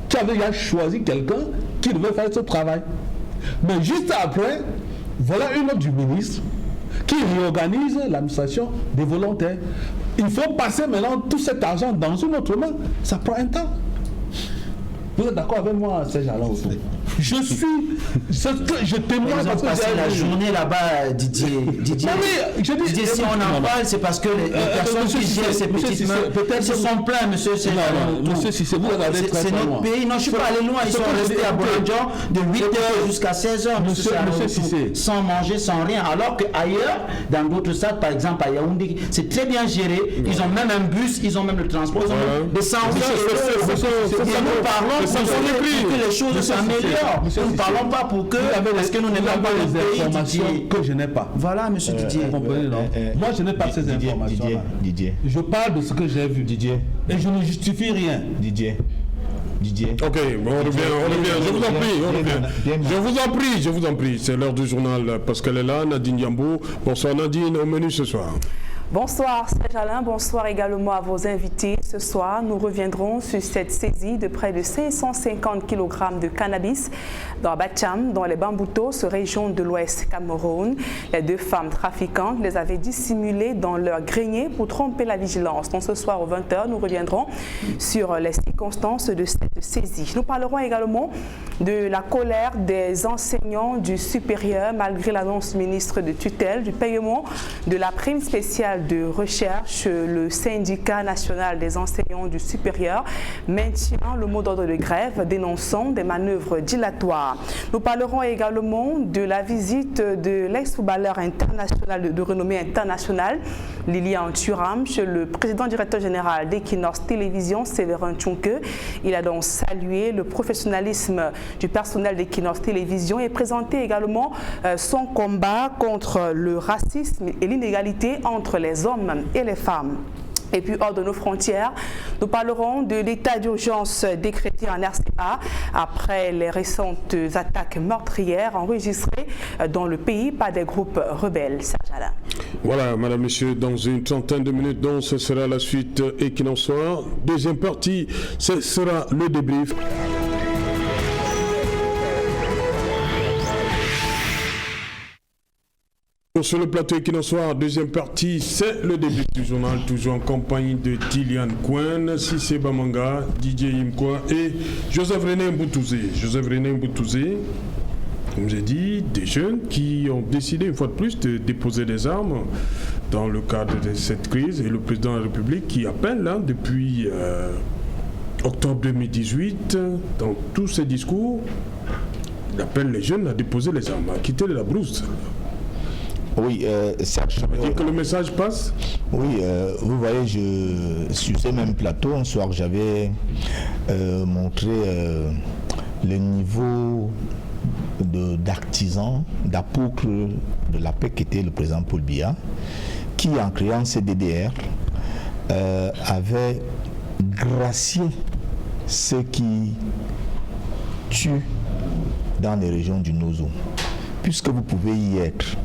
qui avait déjà choisi quelqu'un qui devait faire ce travail. Mais juste après, voilà une note du ministre qui réorganise l'administration des volontaires. Il faut passer maintenant tout cet argent dans une autre main. Ça prend un temps. Vous êtes d'accord avec moi, Serge Alain? Je témoigne ils ont passé la journée là-bas, Didier. Didier, si on en parle, c'est parce que les personnes qui gèrent ces petites mains, ils se sont plaints, monsieur. Monsieur Cissé, vous regardez très c'est notre loin. pays. Non, je ne suis pas allé loin. Ils sont restés à Bourgogne de 8h jusqu'à 16h, monsieur Cissé, sans manger, sans rien. Alors qu'ailleurs, dans d'autres stades, par exemple à Yaoundé, c'est très bien géré. Ils ont même un bus, ils ont même le transport, ils ont même des sandwichs. Nous parlons pour que les choses s'améliorent. Nous ne parlons pas pour que, parce que nous n'avons pas les informations que je n'ai pas. Voilà, monsieur Didier. Vous comprenez, non? Moi, je n'ai pas ces informations. Didier. Je parle de ce que j'ai vu, Didier. Et je ne justifie rien. Didier. Ok, bon, on revient. Je vous en prie. C'est l'heure du journal parce qu'elle est là, Nadine Yambo. Bonsoir Nadine, au menu ce soir. Bonsoir Serge Alain, bonsoir également à vos invités. Ce soir, nous reviendrons sur cette saisie de près de 550 kg de cannabis dans Bacham, dans les Bamboutos, région de l'Ouest Cameroun. Les deux femmes trafiquantes les avaient dissimulées dans leur grenier pour tromper la vigilance. Donc ce soir aux 20h, nous reviendrons sur les circonstances de cette saisie. Nous parlerons également de la colère des enseignants du supérieur malgré l'annonce du ministre de tutelle du paiement de la prime spéciale de recherche. Le syndicat national des enseignants du supérieur maintient le mot d'ordre de grève dénonçant des manœuvres dilatoires. Nous parlerons également de la visite de l'ex-footballeur international de renommée internationale Lilian Thuram chez le président directeur général d'Equinox Télévision, Séverin Tchonke. Il a donc salué le professionnalisme du personnel d'Equinox Télévision et présenté également son combat contre le racisme et l'inégalité entre les hommes et les femmes. Et puis hors de nos frontières, nous parlerons de l'état d'urgence décrété en RCA après les récentes attaques meurtrières enregistrées dans le pays par des groupes rebelles. Serge Alain. Voilà, madame, monsieur, dans une trentaine de minutes, donc ce sera la suite et qu'il en soit. Deuxième partie, ce sera le débrief. Sur le plateau Equinox, deuxième partie, c'est le début du journal, toujours en compagnie de Dilian Kouane, Cissé Bamanga, Didier Imkwa et Joseph-René Mboutouzé. Comme j'ai dit, des jeunes qui ont décidé une fois de plus de déposer des armes dans le cadre de cette crise et le président de la République qui appelle là, depuis octobre 2018, dans tous ses discours, il appelle les jeunes à déposer les armes, à quitter la brousse. Oui, Serge. Ça veut dire que le message passe? Oui, vous voyez, sur ce même plateau, un soir, j'avais montré le niveau d'artisan, d'apôtre de la paix qu'était le président Paul Biya, qui, en créant ces DDR, avait gracié ceux qui tuent dans les régions du Nozo. Puisque vous pouvez y être,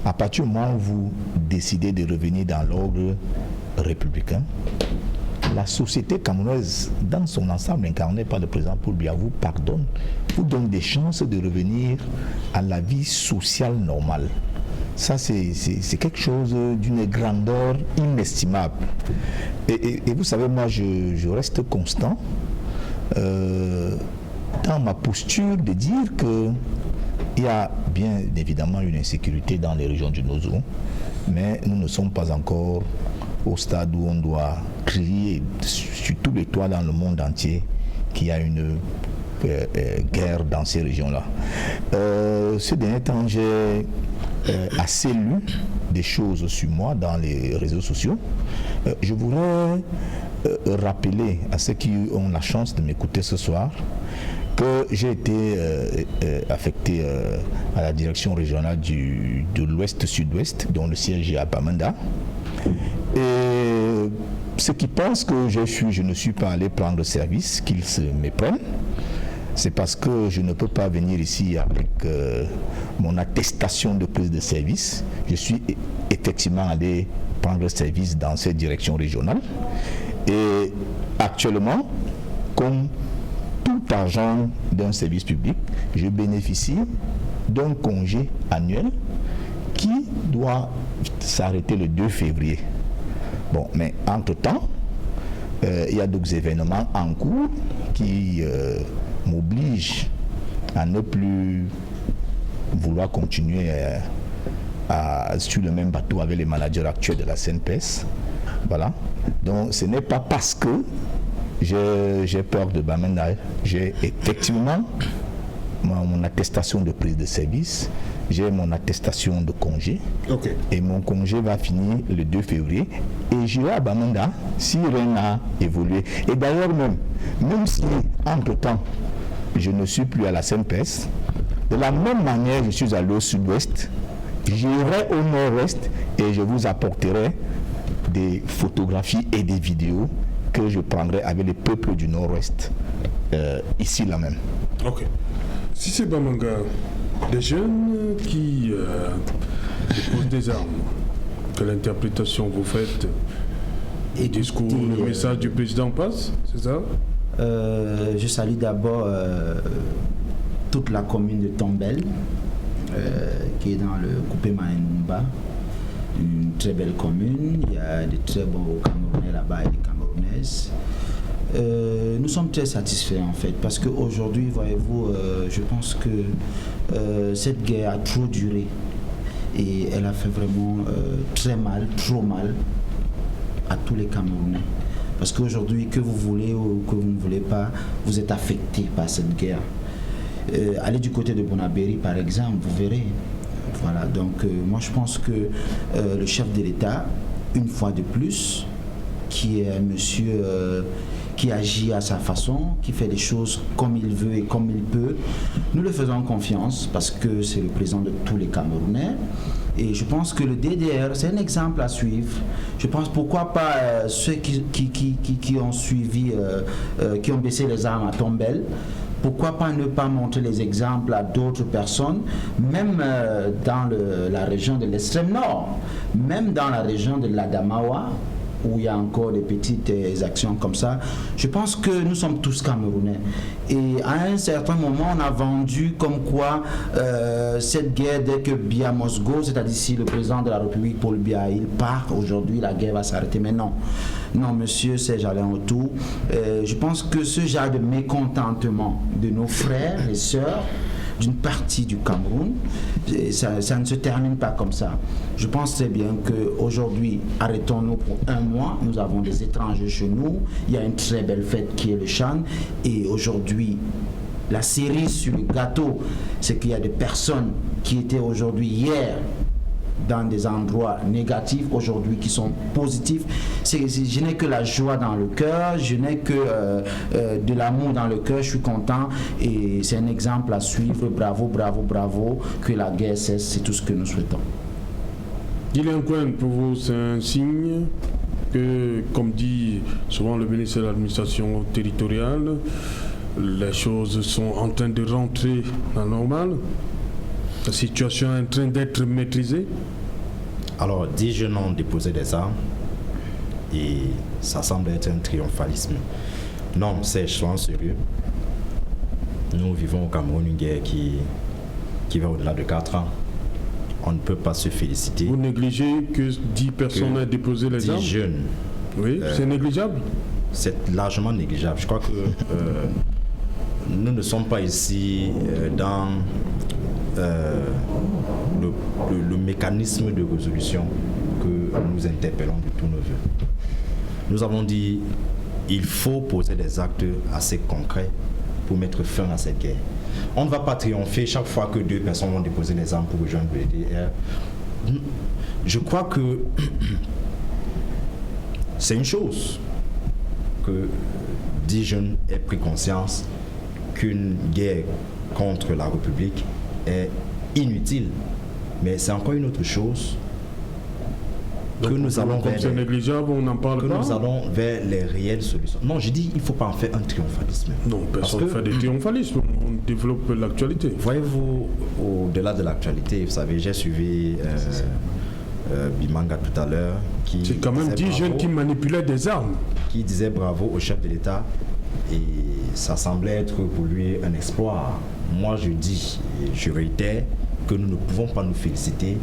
à partir du moment où vous décidez de revenir dans l'ordre républicain, la société camerounaise, dans son ensemble incarnée par le président Paul Biya, vous pardonne, vous donne des chances de revenir à la vie sociale normale. Ça, c'est quelque chose d'une grandeur inestimable. Et vous savez, moi, je reste constant dans ma posture de dire que il y a bien évidemment une insécurité dans les régions du Nozo, mais nous ne sommes pas encore au stade où on doit crier sur tous les toits dans le monde entier qu'il y a une guerre dans ces régions-là. Ces derniers temps, j'ai assez lu des choses sur moi dans les réseaux sociaux. Je voudrais rappeler à ceux qui ont la chance de m'écouter ce soir que j'ai été affecté à la direction régionale de l'Ouest-Sud-Ouest, dont le siège est à Bamenda. Et ceux qui pensent que je ne suis pas allé prendre service, qu'ils se méprennent. C'est parce que je ne peux pas venir ici avec mon attestation de prise de service. Je suis effectivement allé prendre service dans cette direction régionale. Et actuellement, comme tout agent d'un service public, je bénéficie d'un congé annuel qui doit s'arrêter le 2 février. Bon, mais entre-temps, il y a d'autres événements en cours qui m'obligent à ne plus vouloir continuer sur le même bateau avec les managers actuels de la CNPS. Voilà. Donc ce n'est pas parce que j'ai peur de Bamenda. J'ai effectivement mon attestation de prise de service, j'ai mon attestation de congé. Okay. Et mon congé va finir le 2 février. Et j'irai à Bamenda si rien n'a évolué. Et d'ailleurs même si entre-temps je ne suis plus à la CNPS, de la même manière je suis allé au sud-ouest, j'irai au nord-ouest et je vous apporterai des photographies et des vidéos que je prendrai avec les peuples du nord-ouest, ici là même. Ok. Si c'est Bamanga, des jeunes qui déposent des armes, quelle interprétation vous faites? Le discours, le message du président passe, c'est ça? Je salue d'abord toute la commune de Tombel, qui est dans le coupé Maïnumba, une très belle commune. Il y a de très bons Camerounais là-bas et des Camerounaises. Nous sommes très satisfaits en fait, parce qu'aujourd'hui, voyez-vous, je pense que cette guerre a trop duré et elle a fait vraiment très mal, trop mal à tous les Camerounais. Parce qu'aujourd'hui, que vous voulez ou que vous ne voulez pas, vous êtes affectés par cette guerre. Allez du côté de Bonabéry par exemple, vous verrez. Voilà, donc moi je pense que le chef de l'État, une fois de plus, qui est un monsieur qui agit à sa façon, qui fait les choses comme il veut et comme il peut, nous le faisons confiance parce que c'est le président de tous les Camerounais. Et je pense que le DDR, c'est un exemple à suivre. Je pense pourquoi pas ceux qui ont suivi, qui ont baissé les armes à Tombel, pourquoi pas ne pas montrer les exemples à d'autres personnes, même dans la région de l'extrême nord, même dans la région de l'Adamawa, où il y a encore des petites actions comme ça. Je pense que nous sommes tous Camerounais. Et à un certain moment, on a vendu comme quoi cette guerre, dès que Biya Mosgo, c'est-à-dire si le président de la République, Paul Biya, il part, aujourd'hui la guerre va s'arrêter. Mais non. Non, monsieur Serge Alain Autou, je pense que ce genre de mécontentement de nos frères et sœurs, d'une partie du Cameroun, ça ne se termine pas comme ça. Je pense très bien qu'aujourd'hui, arrêtons-nous pour un mois, nous avons des étrangers chez nous, il y a une très belle fête qui est le Chan, et aujourd'hui, la cerise sur le gâteau, c'est qu'il y a des personnes qui étaient aujourd'hui, hier, dans des endroits négatifs, aujourd'hui qui sont positifs. Je n'ai que la joie dans le cœur, je n'ai que de l'amour dans le cœur, je suis content et c'est un exemple à suivre. Bravo, bravo, bravo, que la guerre cesse, c'est tout ce que nous souhaitons. Gillian Cohen, pour vous, c'est un signe que, comme dit souvent le ministère de l'administration territoriale, les choses sont en train de rentrer dans le normal. La situation est en train d'être maîtrisée? Alors, 10 jeunes ont déposé des armes et ça semble être un triomphalisme. Non, Serge, soyons sérieux. Nous vivons au Cameroun une guerre qui va au-delà de 4 ans. On ne peut pas se féliciter. Vous négligez que 10 personnes aient déposé les armes? 10 jeunes. Oui, c'est négligeable? C'est largement négligeable. Je crois que nous ne sommes pas ici dans le mécanisme de résolution que nous interpellons de tous nos voeux. Nous avons dit il faut poser des actes assez concrets pour mettre fin à cette guerre. On ne va pas triompher chaque fois que 2 personnes vont déposer les armes pour rejoindre le DDR. Je crois que c'est une chose que 10 jeunes aient pris conscience qu'une guerre contre la République est inutile. Mais c'est encore une autre chose que nous allons vers. C'est négligeable, on n'en parle pas. Nous allons vers les réelles solutions. Non, je dis il ne faut pas en faire un triomphalisme. Non, personne ne fait des triomphalismes. On développe l'actualité. Voyez-vous, au-delà de l'actualité, vous savez, j'ai suivi Bimanga tout à l'heure. C'est quand même 10 jeunes qui manipulaient des armes. Qui disaient bravo au chef de l'État. Et ça semblait être pour lui un exploit. Moi, je dis, et je réitère, que nous ne pouvons pas nous féliciter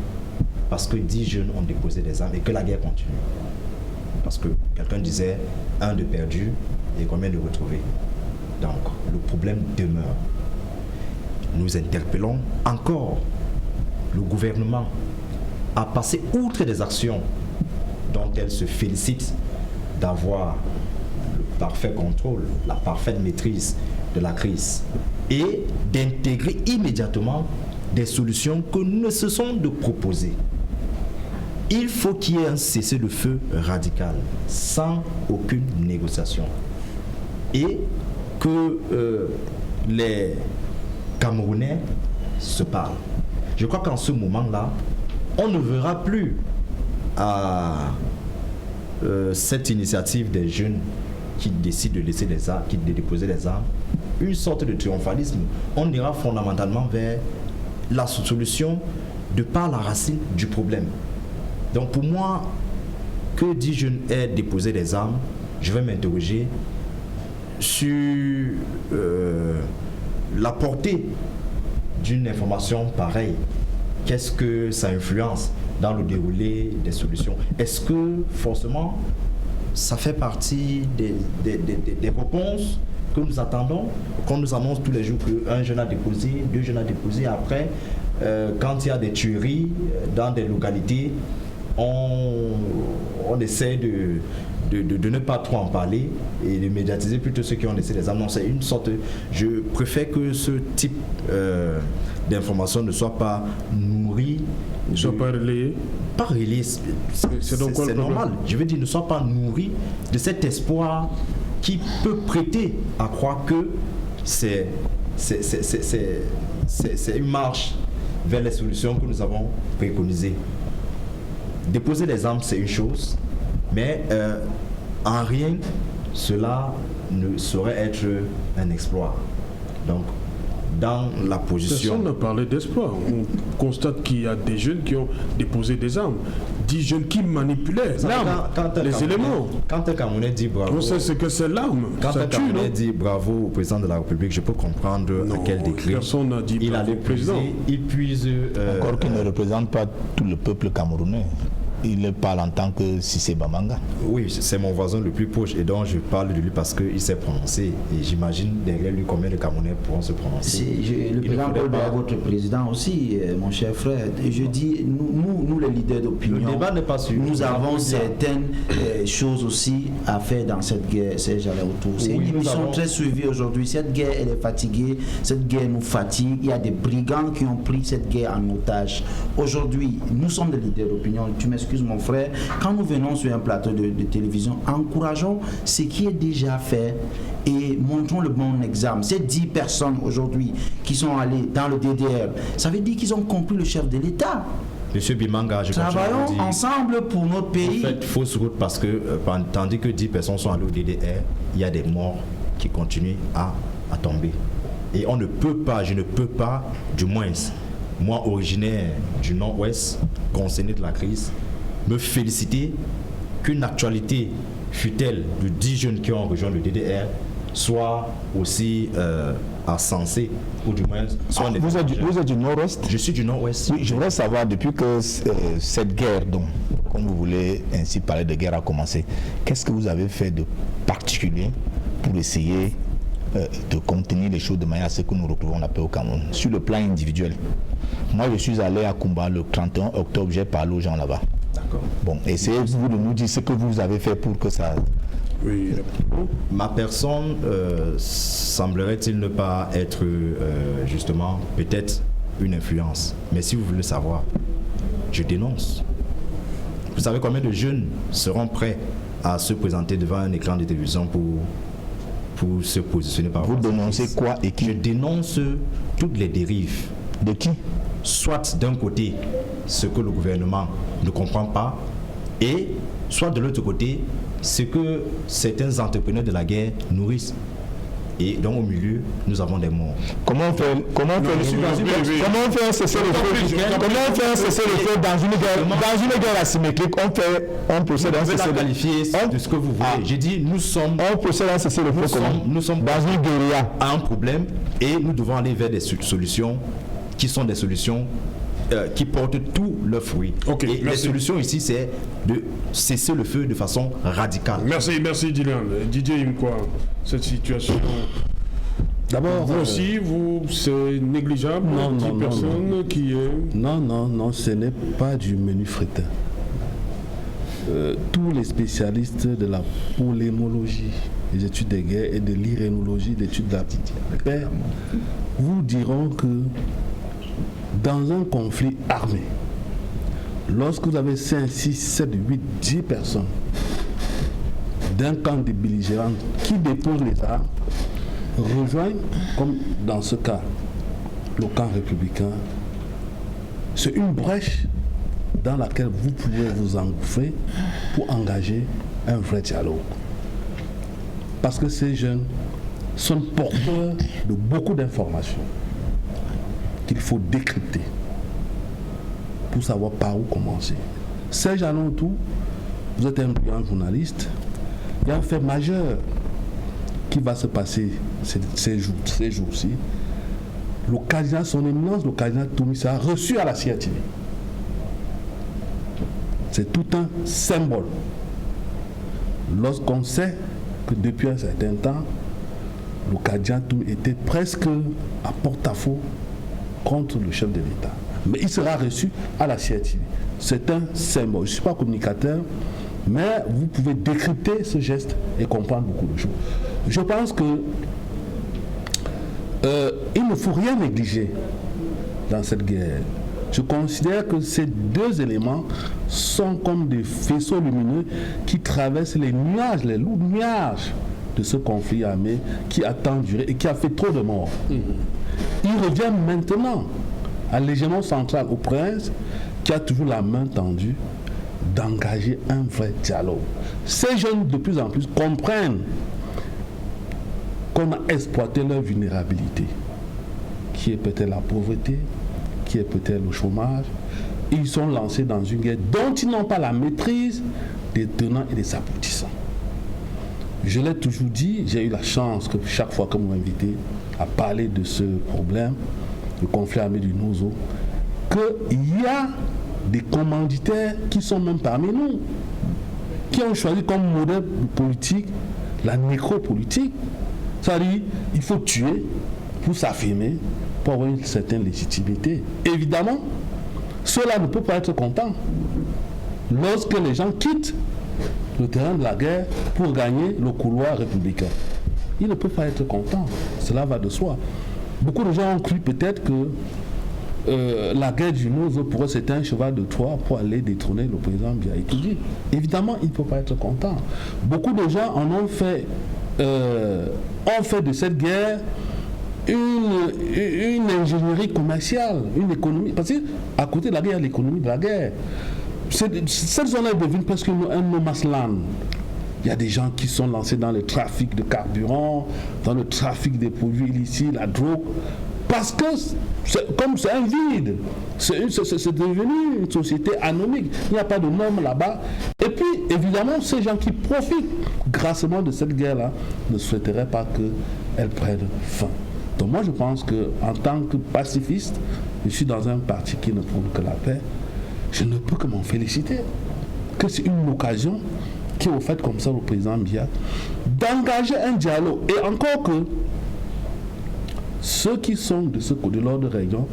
parce que 10 jeunes ont déposé des armes et que la guerre continue. Parce que quelqu'un disait 1 de perdu et combien de retrouvés. Donc, le problème demeure. nous interpellons encore le gouvernement à passer outre des actions dont elle se félicite d'avoir le parfait contrôle, la parfaite maîtrise de la crise et d'intégrer immédiatement des solutions que nous ne cessons de proposer. Il faut qu'il y ait un cessez-le-feu radical, sans aucune négociation. Et que les Camerounais se parlent. Je crois qu'en ce moment-là, on ne verra plus à cette initiative des jeunes qui décident de laisser les armes, de déposer les armes, une sorte de triomphalisme. On ira fondamentalement vers la solution de par la racine du problème. Donc pour moi, que dit jeune ait déposé des armes, je vais m'interroger sur la portée d'une information pareille. Qu'est-ce que ça influence dans le déroulé des solutions? Est-ce que forcément ça fait partie des réponses que nous attendons, qu'on nous annonce tous les jours qu'un jeune a déposé, 2 jeunes a déposé, après quand il y a des tueries dans des localités, on essaie de ne pas trop en parler et de médiatiser plutôt ceux qui ont laissé les armes. Non, c'est une sorte. Je préfère que ce type d'information ne soit pas nourri. Ne soit pas relayé. Pas relayé. C'est normal. Je veux dire, ne soit pas nourri de cet espoir qui peut prêter à croire que c'est une marche vers les solutions que nous avons préconisées. Déposer les armes, c'est une chose, mais en rien, cela ne saurait être un exploit. Donc, dans la position... Personne n'a parlé d'espoir. On constate qu'il y a des jeunes qui ont déposé des armes. 10 jeunes qui manipulaient l'arme, les éléments. Quand un Camerounais dit bravo... On sait ce que c'est l'arme. Quand un Camerounais dit bravo au président de la République, je peux comprendre à quel décret. Personne n'a dit bravo au président. Il puise... Encore qu'il ne représente pas tout le peuple camerounais. Il parle en tant que Cissé Bamanga. Oui, c'est mon voisin le plus proche et donc je parle de lui parce qu'il s'est prononcé. Et j'imagine derrière lui combien de Camerounais pourront se prononcer. Le président Paul Biya, votre président aussi, mon cher frère. Je dis, nous les leaders d'opinion, le débat n'est pas sûr. Nous avons certaines choses aussi à faire dans cette guerre, Serge Alain-Autour. C'est une émission très suivie aujourd'hui. Cette guerre, elle est fatiguée. Cette guerre nous fatigue. Il y a des brigands qui ont pris cette guerre en otage. Aujourd'hui, nous sommes des leaders d'opinion. Tu m'excuses, mon frère, quand nous venons sur un plateau de télévision, encourageons ce qui est déjà fait et montrons le bon exemple. Ces 10 personnes aujourd'hui qui sont allées dans le DDR, ça veut dire qu'ils ont compris le chef de l'État. Monsieur Bimanga, je travaillons ensemble pour notre pays. Vous faites fausse route parce que tandis que 10 personnes sont allées au DDR, il y a des morts qui continuent à tomber. Et on ne peut pas, je ne peux pas, du moins, moi originaire du Nord-Ouest, concerné de la crise, me féliciter qu'une actualité, fut-elle de 10 jeunes qui ont rejoint le DDR, soit aussi insensée, ou du moins soit vous êtes du Nord-Ouest? Je suis du Nord-Ouest. Oui, je voudrais savoir, depuis que cette guerre, donc, comme vous voulez ainsi parler de guerre, a commencé, qu'est-ce que vous avez fait de particulier pour essayer de contenir les choses de manière à ce que nous retrouvons la paix au Cameroun, sur le plan individuel? Moi, je suis allé à Kumba le 31 octobre, j'ai parlé aux gens là-bas. D'accord. Bon, essayez-vous de nous dire ce que vous avez fait pour que ça... Oui. Ma personne semblerait-il ne pas être justement peut-être une influence. Mais si vous voulez savoir, je dénonce. Vous savez combien de jeunes seront prêts à se présenter devant un écran de télévision pour se positionner par vous dénoncez quoi et qui? Je dénonce toutes les dérives. De qui? Soit d'un côté, ce que le gouvernement ne comprend pas, et soit de l'autre côté, ce que certains entrepreneurs de la guerre nourrissent. Et donc au milieu, nous avons des morts. Comment on fait un cessez-le-feu dans une guerre asymétrique? On procède à un cessez-le-feu. Qualifier de ce que vous voulez. J'ai dit, on procède à un cessez-le-feu. Nous sommes dans une guérilla à un problème et nous devons aller vers des solutions qui sont des solutions qui portent tous leurs fruits. Okay, et la solution ici, c'est de cesser le feu de façon radicale. Merci Dylan. Didier Imkwa, cette situation D'abord, vous aussi, c'est négligeable, non, 10 non, personnes non. qui est... Non, ce n'est pas du menu fretin. Tous les spécialistes de la polémologie, des études des guerres et de l'irénologie, des études de la paix, vous diront que dans un conflit armé, lorsque vous avez 5, 6, 7, 8, 10 personnes d'un camp de belligérants qui déposent les armes, rejoignent, comme dans ce cas, le camp républicain, c'est une brèche dans laquelle vous pouvez vous engouffrer pour engager un vrai dialogue. Parce que ces jeunes sont porteurs de beaucoup d'informations qu'il faut décrypter pour savoir par où commencer. Serge Alontou, vous êtes un brillant journaliste, il y a un fait majeur qui va se passer ces jours-ci. Le cardinal, son éminence, le cardinal Toumi sera reçu à la CRTV. C'est tout un symbole. Lorsqu'on sait que depuis un certain temps, le cardinal Toumi était presque à porte-à-faux contre le chef de l'État. Mais il sera reçu à la CRTV. C'est un symbole. Je ne suis pas communicateur, mais vous pouvez décrypter ce geste et comprendre beaucoup de choses. Je pense que il ne faut rien négliger dans cette guerre. Je considère que ces deux éléments sont comme des faisceaux lumineux qui traversent les nuages, les lourds nuages de ce conflit armé qui a tant duré et qui a fait trop de morts. Il revient maintenant à l'hégémon central, au prince, qui a toujours la main tendue, d'engager un vrai dialogue. Ces jeunes, de plus en plus, comprennent qu'on a exploité leur vulnérabilité, qui est peut-être la pauvreté, qui est peut-être le chômage. Ils sont lancés dans une guerre dont ils n'ont pas la maîtrise des tenants et des aboutissants. Je l'ai toujours dit, j'ai eu la chance que chaque fois que vous m'invitez à parler de ce problème, le conflit armé du Nozo, qu'il y a des commanditaires qui sont même parmi nous, qui ont choisi comme modèle politique la nécropolitique. C'est-à-dire, il faut tuer pour s'affirmer, pour avoir une certaine légitimité. Évidemment, cela ne peut pas être content lorsque les gens quittent le terrain de la guerre pour gagner le couloir républicain. Ils ne peuvent pas être contents. Cela va de soi. Beaucoup de gens ont cru peut-être que la guerre du Nozo pourrait c'était un cheval de Troie pour aller détrôner le président Biya Ituri. Évidemment, il ne peut pas être content. Beaucoup de gens en ont fait de cette guerre une ingénierie commerciale, une économie. Parce qu'à côté de la guerre, l'économie de la guerre. Cette zone est devenue presque un no man's land. Il y a des gens qui sont lancés dans le trafic de carburant, dans le trafic des produits illicites, la drogue, parce que comme c'est un vide, c'est devenu une société anomique. Il n'y a pas de normes là-bas. Et puis, évidemment, ces gens qui profitent grassement de cette guerre-là ne souhaiteraient pas qu'elle prenne fin. Donc moi, je pense qu'en tant que pacifiste, je suis dans un parti qui ne prône que la paix. Je ne peux que m'en féliciter. Que c'est une occasion qui est offerte comme ça au président Biya d'engager un dialogue. Et encore que ceux qui sont de ce côté de l'ordre région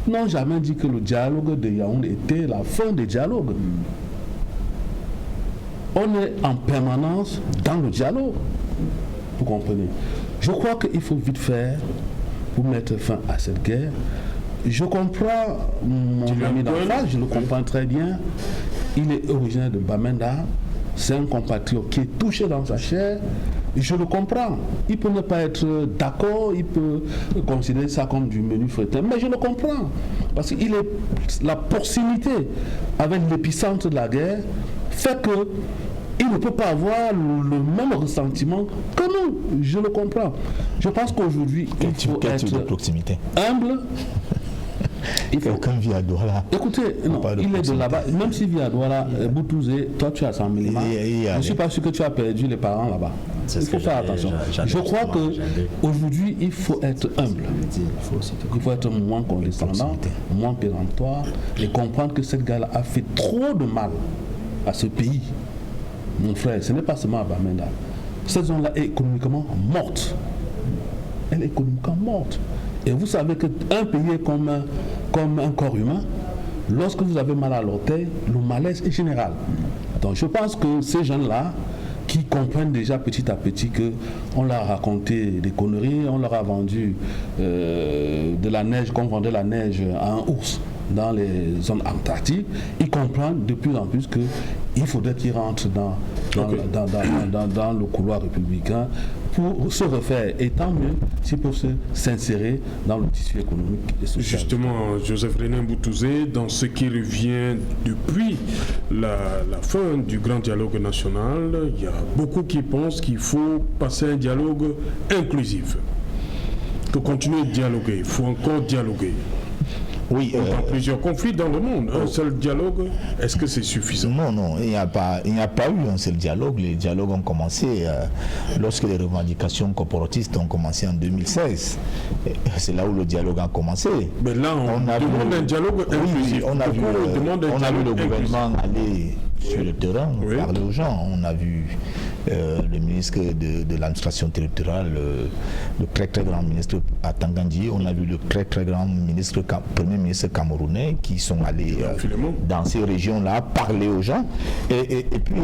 n'ont jamais dit que le dialogue de Yaoundé était la fin des dialogues. On est en permanence dans le dialogue. Vous comprenez? Je crois qu'il faut vite faire pour mettre fin à cette guerre. Je comprends mon ami d'en face, je le comprends très bien. Il est originaire de Bamenda. C'est un compatriote qui est touché dans sa chair. Je le comprends. Il peut ne pas être d'accord, il peut considérer ça comme du menu fretin, mais je le comprends. Parce que la proximité avec l'épicentre de la guerre fait que il ne peut pas avoir le même ressentiment que nous. Je le comprends. Je pense qu'aujourd'hui, il faut être humble. Quelqu'un vit à Douala. Écoutez, non, il est de là-bas. Même s'il vit à Douala, Boutouzé, toi tu as 100 000 francs. Je ne suis pas sûr que tu as perdu les parents là-bas. Il faut faire attention. Je crois qu'aujourd'hui, il faut être humble. Il faut être moins condescendant, moins péremptoire et comprendre que cette guerre-là a fait trop de mal à ce pays. Mon frère, ce n'est pas seulement à Bamenda. Cette zone-là est économiquement morte. elle est économiquement morte. Et vous savez qu'un pays est comme un corps humain. Lorsque vous avez mal à l'orteil, le malaise est général. Donc je pense que ces jeunes-là, qui comprennent déjà petit à petit qu'on leur a raconté des conneries, on leur a vendu de la neige, qu'on vendait la neige à un ours dans les zones antarctiques, ils comprennent de plus en plus qu'il faudrait qu'ils rentrent dans le couloir républicain pour se refaire, et tant mieux s'ils peuvent s'insérer dans le tissu économique et social. Justement, Joseph-René Mboutouzé, dans ce qui revient depuis la fin du grand dialogue national, il y a beaucoup qui pensent qu'il faut passer un dialogue inclusif. Il faut continuer de dialoguer, il faut encore dialoguer. Oui, on a plusieurs conflits dans le monde. Un seul dialogue, est-ce que c'est suffisant? Non, il n'y a pas eu un seul dialogue. Les dialogues ont commencé lorsque les revendications corporatistes ont commencé en 2016. C'est là où le dialogue a commencé. Mais là, on demande un dialogue inclusif. Oui, on a vu le gouvernement aller sur le terrain, parler aux gens. On a vu le ministre de l'administration territoriale, le très très grand ministre à Tangandji, on a vu le très très grand premier ministre camerounais qui sont allés dans ces régions-là parler aux gens. Et puis,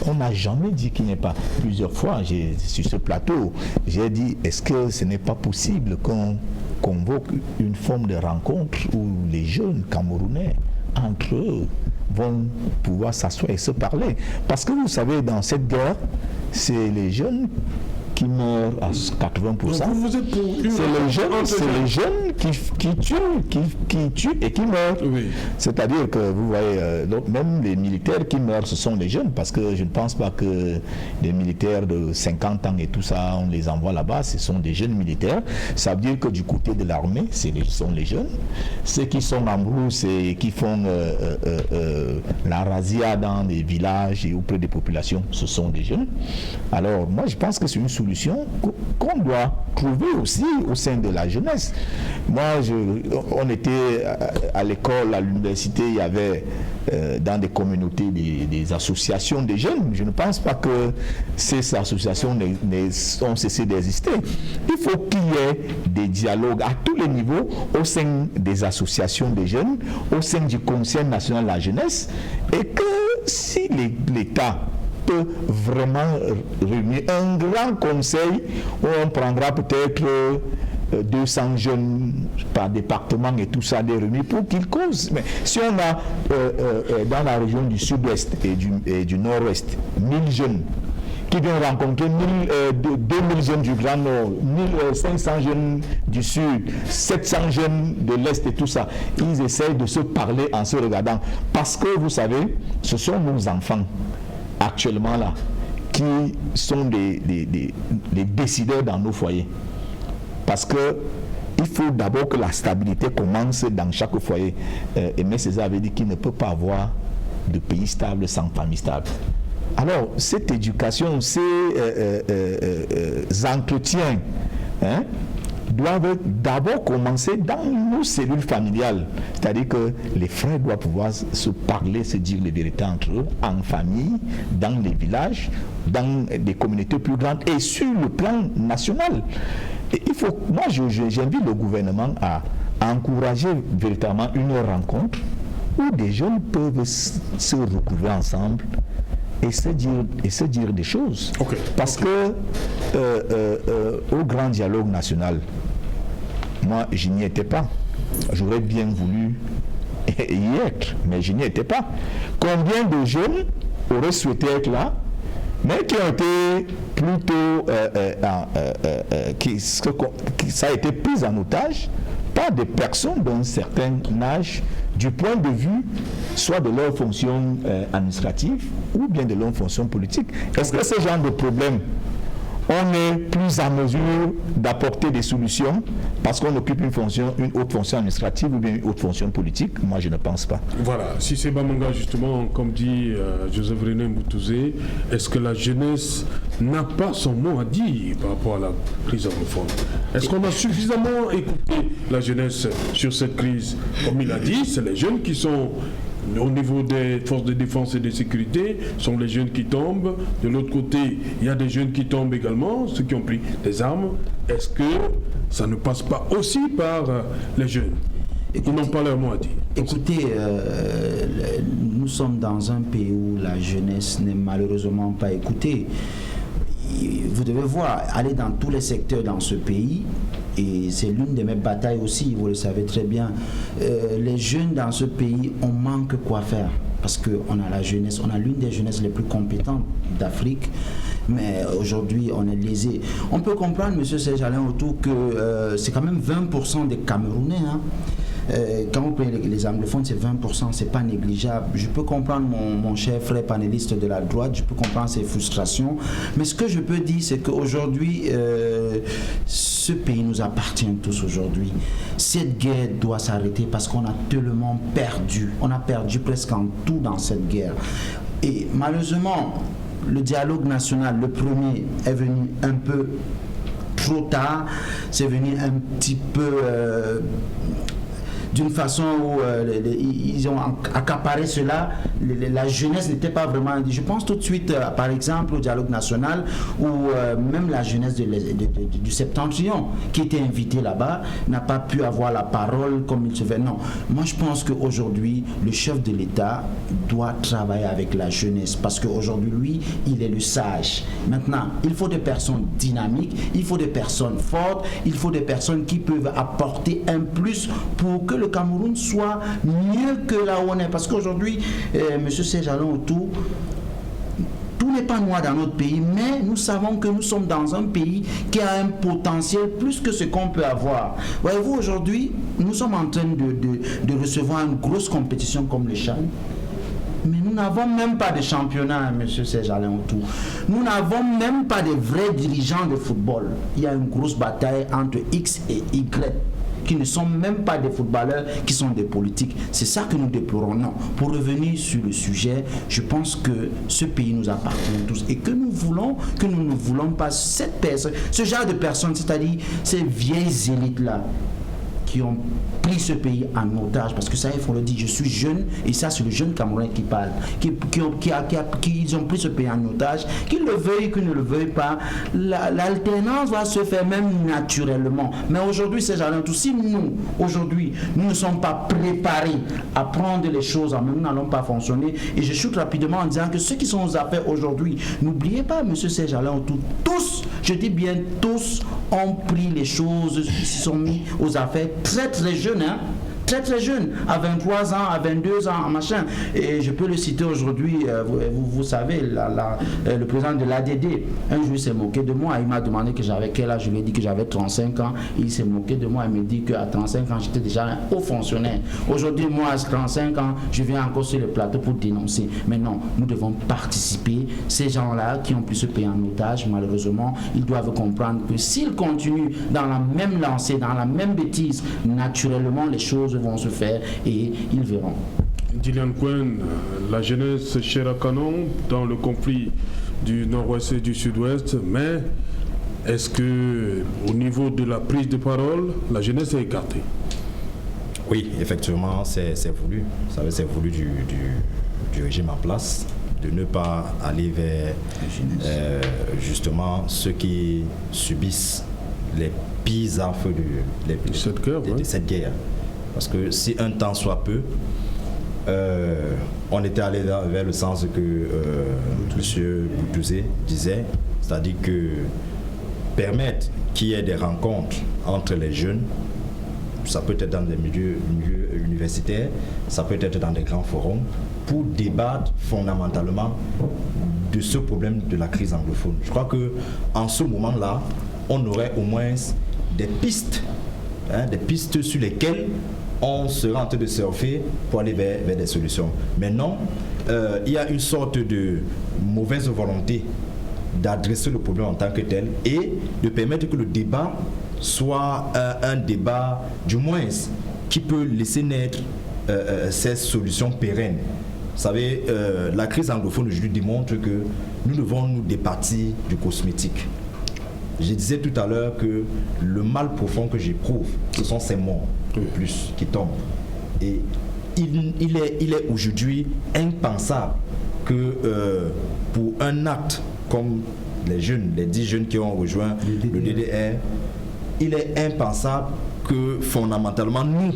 on n'a jamais dit qu'il n'y ait pas. Plusieurs fois, sur ce plateau, j'ai dit, est-ce que ce n'est pas possible qu'on convoque une forme de rencontre où les jeunes Camerounais, entre eux, vont pouvoir s'asseoir et se parler. Parce que vous savez, dans cette guerre, c'est les jeunes qui meurent à 80%. C'est les jeunes qui tuent et qui meurent. Oui. C'est-à-dire que vous voyez, donc même les militaires qui meurent, ce sont les jeunes, parce que je ne pense pas que des militaires de 50 ans et tout ça, on les envoie là-bas, ce sont des jeunes militaires. Ça veut dire que du côté de l'armée, ce sont les jeunes. Ceux qui sont en brousse et qui font la razzia dans les villages et auprès des populations, ce sont des jeunes. Alors, moi, je pense que c'est une solution qu'on doit trouver aussi au sein de la jeunesse. Moi, on était à l'école, à l'université, il y avait dans des communautés des associations de jeunes. Je ne pense pas que ces associations ont cessé d'exister. Il faut qu'il y ait des dialogues à tous les niveaux au sein des associations de jeunes, au sein du Conseil national de la jeunesse, et que si l'État peut vraiment réunir un grand conseil où on prendra peut-être 200 jeunes par département et tout ça, des réunis pour qu'ils causent. Mais si on a dans la région du sud-ouest et du nord-ouest 1000 jeunes qui viennent rencontrer 2000 jeunes du Grand Nord, 1500 jeunes du Sud, 700 jeunes de l'Est et tout ça, ils essayent de se parler en se regardant. Parce que vous savez, ce sont nos enfants actuellement là, qui sont les décideurs dans nos foyers. Parce que il faut d'abord que la stabilité commence dans chaque foyer. Aimé Césaire avait dit qu'il ne peut pas avoir de pays stable sans famille stable. Alors, cette éducation, ces entretiens, doivent d'abord commencer dans nos cellules familiales. C'est-à-dire que les frères doivent pouvoir se parler, se dire les vérités entre eux, en famille, dans les villages, dans des communautés plus grandes et sur le plan national. Et il faut, moi, j'invite le gouvernement à encourager véritablement une rencontre où des jeunes peuvent se retrouver ensemble et se dire des choses. Parce que au grand dialogue national, moi, je n'y étais pas. J'aurais bien voulu y être, mais je n'y étais pas. Combien de jeunes auraient souhaité être là, mais qui ont été plutôt... ça a été pris en otage par des personnes d'un certain âge, du point de vue soit de leur fonction administrative ou bien de leur fonction politique. Est-ce que ce genre de problème, on est plus en mesure d'apporter des solutions parce qu'on occupe une haute fonction administrative ou bien une haute fonction politique? Moi, je ne pense pas. Voilà. Si c'est Bamanga, justement, comme dit Joseph-René Mboutouzé, est-ce que la jeunesse n'a pas son mot à dire par rapport à la crise en réforme? Est-ce qu'on a suffisamment écouté la jeunesse sur cette crise? Comme il a dit, c'est les jeunes qui sont au niveau des forces de défense et de sécurité, sont les jeunes qui tombent. De l'autre côté, il y a des jeunes qui tombent également, ceux qui ont pris des armes. Est-ce que ça ne passe pas aussi par les jeunes? Ils n'ont pas leur mot à dire. Écoutez, nous sommes dans un pays où la jeunesse n'est malheureusement pas écoutée. Vous devez voir, aller dans tous les secteurs dans ce pays, et c'est l'une de mes batailles aussi, vous le savez très bien. Les jeunes dans ce pays, on manque quoi faire. Parce qu'on a la jeunesse, on a l'une des jeunesses les plus compétentes d'Afrique. Mais aujourd'hui, on est lésé. On peut comprendre, M. Serge Alain Autou, que c'est quand même 20% des Camerounais. Quand vous prenez les anglophones, c'est 20%, c'est pas négligeable. Je peux comprendre mon cher frère panéliste de la droite, je peux comprendre ses frustrations. Mais ce que je peux dire, c'est qu'aujourd'hui, ce pays nous appartient tous aujourd'hui. Cette guerre doit s'arrêter parce qu'on a tellement perdu. On a perdu presque en tout dans cette guerre. Et malheureusement, le dialogue national, le premier, est venu un peu trop tard. C'est venu un petit peu d'une façon où ils ont accaparé cela. La jeunesse n'était pas vraiment... Je pense tout de suite, par exemple, au dialogue national, où même la jeunesse du Septentrion, qui était invitée là-bas, n'a pas pu avoir la parole comme il se fait. Non, moi je pense qu'aujourd'hui, le chef de l'État doit travailler avec la jeunesse, parce qu'aujourd'hui, lui, il est le sage. Maintenant, il faut des personnes dynamiques, il faut des personnes fortes, il faut des personnes qui peuvent apporter un plus pour que le Cameroun soit mieux que là où on est. Parce qu'aujourd'hui, M. Serge Alain Autou, tout n'est pas noir dans notre pays, mais nous savons que nous sommes dans un pays qui a un potentiel plus que ce qu'on peut avoir. Voyez-vous, aujourd'hui, nous sommes en train de recevoir une grosse compétition comme le CHAN. Mais nous n'avons même pas de championnat, M. Serge Alain Autou. Nous n'avons même pas de vrais dirigeants de football. Il y a une grosse bataille entre X et Y, qui ne sont même pas des footballeurs, qui sont des politiques. C'est ça que nous déplorons. Non. Pour revenir sur le sujet, je pense que ce pays nous appartient tous et que nous ne voulons pas cette personne, ce genre de personnes, c'est-à-dire ces vieilles élites-là, qui ont pris ce pays en otage, parce que ça, il faut le dire, je suis jeune, et ça, c'est le jeune Camerounais qui parle, ils ont pris ce pays en otage, qu'ils le veuillent, qu'ils ne le veuillent pas, l'alternance va se faire même naturellement. Mais aujourd'hui, c'est genre, si nous, aujourd'hui, nous ne sommes pas préparés à prendre les choses en main, nous n'allons pas fonctionner. Et je chute rapidement en disant que ceux qui sont aux affaires aujourd'hui, n'oubliez pas, M. Serge Alain Autou, tous, je dis bien tous, ont pris les choses, ils se sont mis aux affaires très très jeunes, hein? Très très jeune, à 23 ans, à 22 ans, machin. Et je peux le citer aujourd'hui, vous savez, le président de l'ADD, un jour il s'est moqué de moi, il m'a demandé que j'avais quel âge, je lui ai dit que j'avais 35 ans, il s'est moqué de moi, il me dit qu'à 35 ans, j'étais déjà un haut fonctionnaire. Aujourd'hui, moi, à 35 ans, je viens encore sur le plateau pour dénoncer. Mais non, nous devons participer. Ces gens-là qui ont pris ce pays en otage, malheureusement, ils doivent comprendre que s'ils continuent dans la même lancée, dans la même bêtise, naturellement, les choses vont se faire et ils verront. Dylan Cohen, la jeunesse chère à Canon dans le conflit du nord-ouest et du sud-ouest, mais est-ce que au niveau de la prise de parole, la jeunesse est écartée? Oui, effectivement, c'est voulu. Vous savez, c'est voulu du régime en place de ne pas aller vers justement ceux qui subissent les pires affres de cette guerre. Parce que si un temps soit peu, on était allé vers le sens que M. Boutouzé disait, c'est-à-dire que permettre qu'il y ait des rencontres entre les jeunes, ça peut être dans des milieux universitaires, ça peut être dans des grands forums, pour débattre fondamentalement de ce problème de la crise anglophone. Je crois qu'en ce moment-là, on aurait au moins des pistes sur lesquelles on sera en train de surfer pour aller vers des solutions. Mais non, il y a une sorte de mauvaise volonté d'adresser le problème en tant que tel et de permettre que le débat soit un débat, du moins, qui peut laisser naître ces solutions pérennes. Vous savez, la crise anglophone aujourd'hui démontre que nous devons nous départir du cosmétique. Je disais tout à l'heure que le mal profond que j'éprouve, ce sont ces morts, plus, qui tombent. Et il est aujourd'hui impensable que pour un acte comme les 10 jeunes qui ont rejoint le DDR, il est impensable que fondamentalement nous,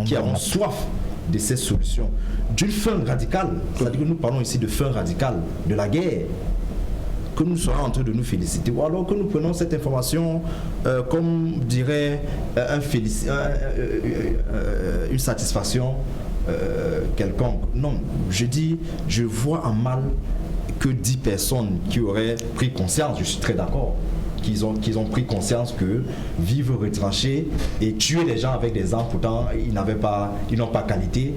qui avons soif de ces solutions, d'une fin radicale, c'est-à-dire que nous parlons ici de fin radicale, de la guerre, que nous soyons en train de nous féliciter, ou alors que nous prenons cette information comme dirait une satisfaction quelconque. Non, je vois en mal que 10 personnes qui auraient pris conscience, je suis très d'accord, qu'ils ont pris conscience que vivre retranché et tuer les gens avec des armes, pourtant ils n'ont pas qualité.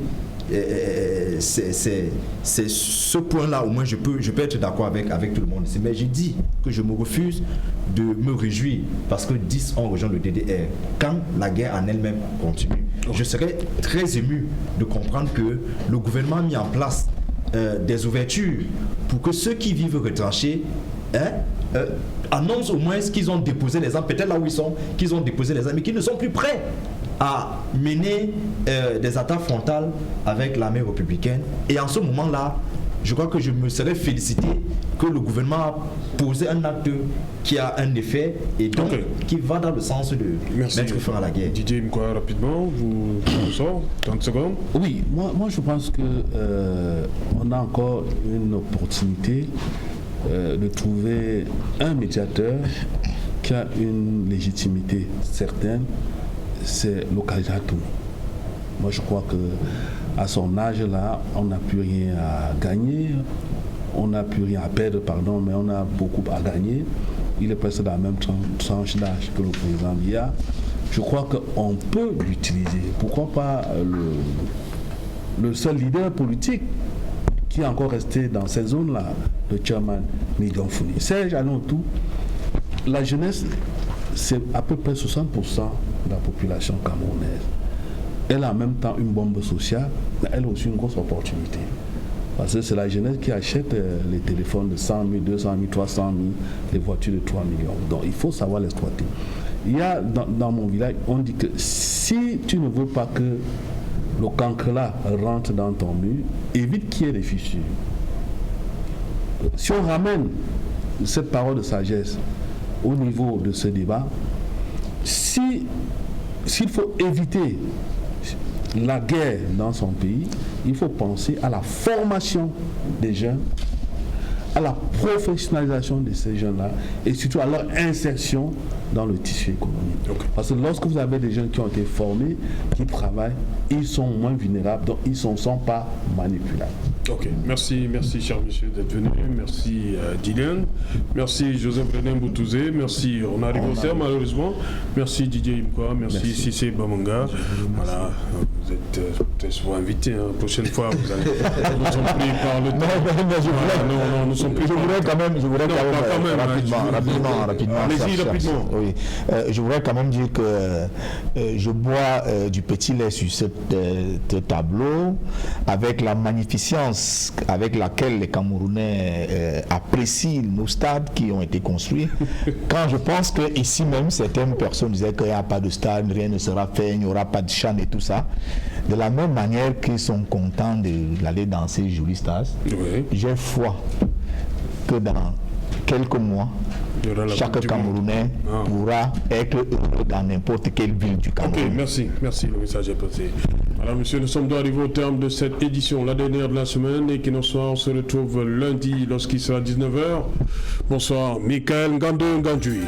C'est ce point-là, au moins je peux être d'accord avec tout le monde. Mais j'ai dit que je me refuse de me réjouir parce que 10 ont rejoint le DDR quand la guerre en elle-même continue. Je serais très ému de comprendre que le gouvernement a mis en place des ouvertures pour que ceux qui vivent retranchés annoncent au moins qu'ils ont déposé les armes, peut-être là où ils sont, qu'ils ont déposé les armes, mais qu'ils ne sont plus prêts à mener des attaques frontales avec l'armée républicaine. Et en ce moment-là, je crois que je me serais félicité que le gouvernement a posé un acte qui a un effet et donc qui va dans le sens de mettre fin à la guerre. Didier Mkoa, rapidement, vous sort 30 secondes. Oui, moi je pense que on a encore une opportunité de trouver un médiateur qui a une légitimité certaine, c'est le candidat Toumi. Moi je crois que à son âge là, on n'a plus rien à gagner, on n'a plus rien à perdre, pardon, mais on a beaucoup à gagner. Il est presque dans la même tranche d'âge que le président Biya. Je crois qu'on peut l'utiliser. Pourquoi pas le seul leader politique qui est encore resté dans cette zone-là, le chairman Milton Founi. Serge Alontou, la jeunesse, c'est à peu près 60% de la population camerounaise. Elle a en même temps une bombe sociale, mais elle a aussi une grosse opportunité. Parce que c'est la jeunesse qui achète les téléphones de 100 000, 200 000, 300 000, les voitures de 3 millions. Donc il faut savoir l'exploiter. Il y a dans mon village, on dit que si tu ne veux pas que le cancre-là rentre dans ton mur, évite qu'il y ait des fissures. Si on ramène cette parole de sagesse au niveau de ce débat, s'il faut éviter la guerre dans son pays, il faut penser à la formation des jeunes, à la professionnalisation de ces jeunes-là et surtout à leur insertion dans le tissu économique. Parce que lorsque vous avez des jeunes qui ont été formés, qui travaillent, ils sont moins vulnérables, donc ils ne sont pas manipulables. Ok, merci cher monsieur d'être venu, merci Dylan, merci Joseph René Mboutouzé, merci, on arrive au terme malheureusement, merci Didier Mkoa, merci Cissé Bamanga, voilà, vous êtes souvent invité, hein. Prochaine fois vous allez, nous sommes pris par le temps. Nous sommes pris je voudrais quand même rapidement. Allez-y, rapidement. Oui. Je voudrais quand même dire que je bois du petit lait sur ce tableau avec la magnificence avec laquelle les Camerounais apprécient nos stades qui ont été construits. Quand je pense que ici même certaines personnes disaient qu'il n'y a pas de stade, rien ne sera fait, il n'y aura pas de chant et tout ça. De la même manière qu'ils sont contents d'aller dans ces jolis stades, j'ai foi que dans quelques mois, chaque Camerounais pourra être heureux dans n'importe quelle ville du Cameroun. Ok, merci, le message est passé. Alors monsieur, nous sommes arrivés au terme de cette édition, la dernière de la semaine, et qui nous soit, on se retrouve lundi lorsqu'il sera 19h. Bonsoir, Michael Ngandou Ngandjoui.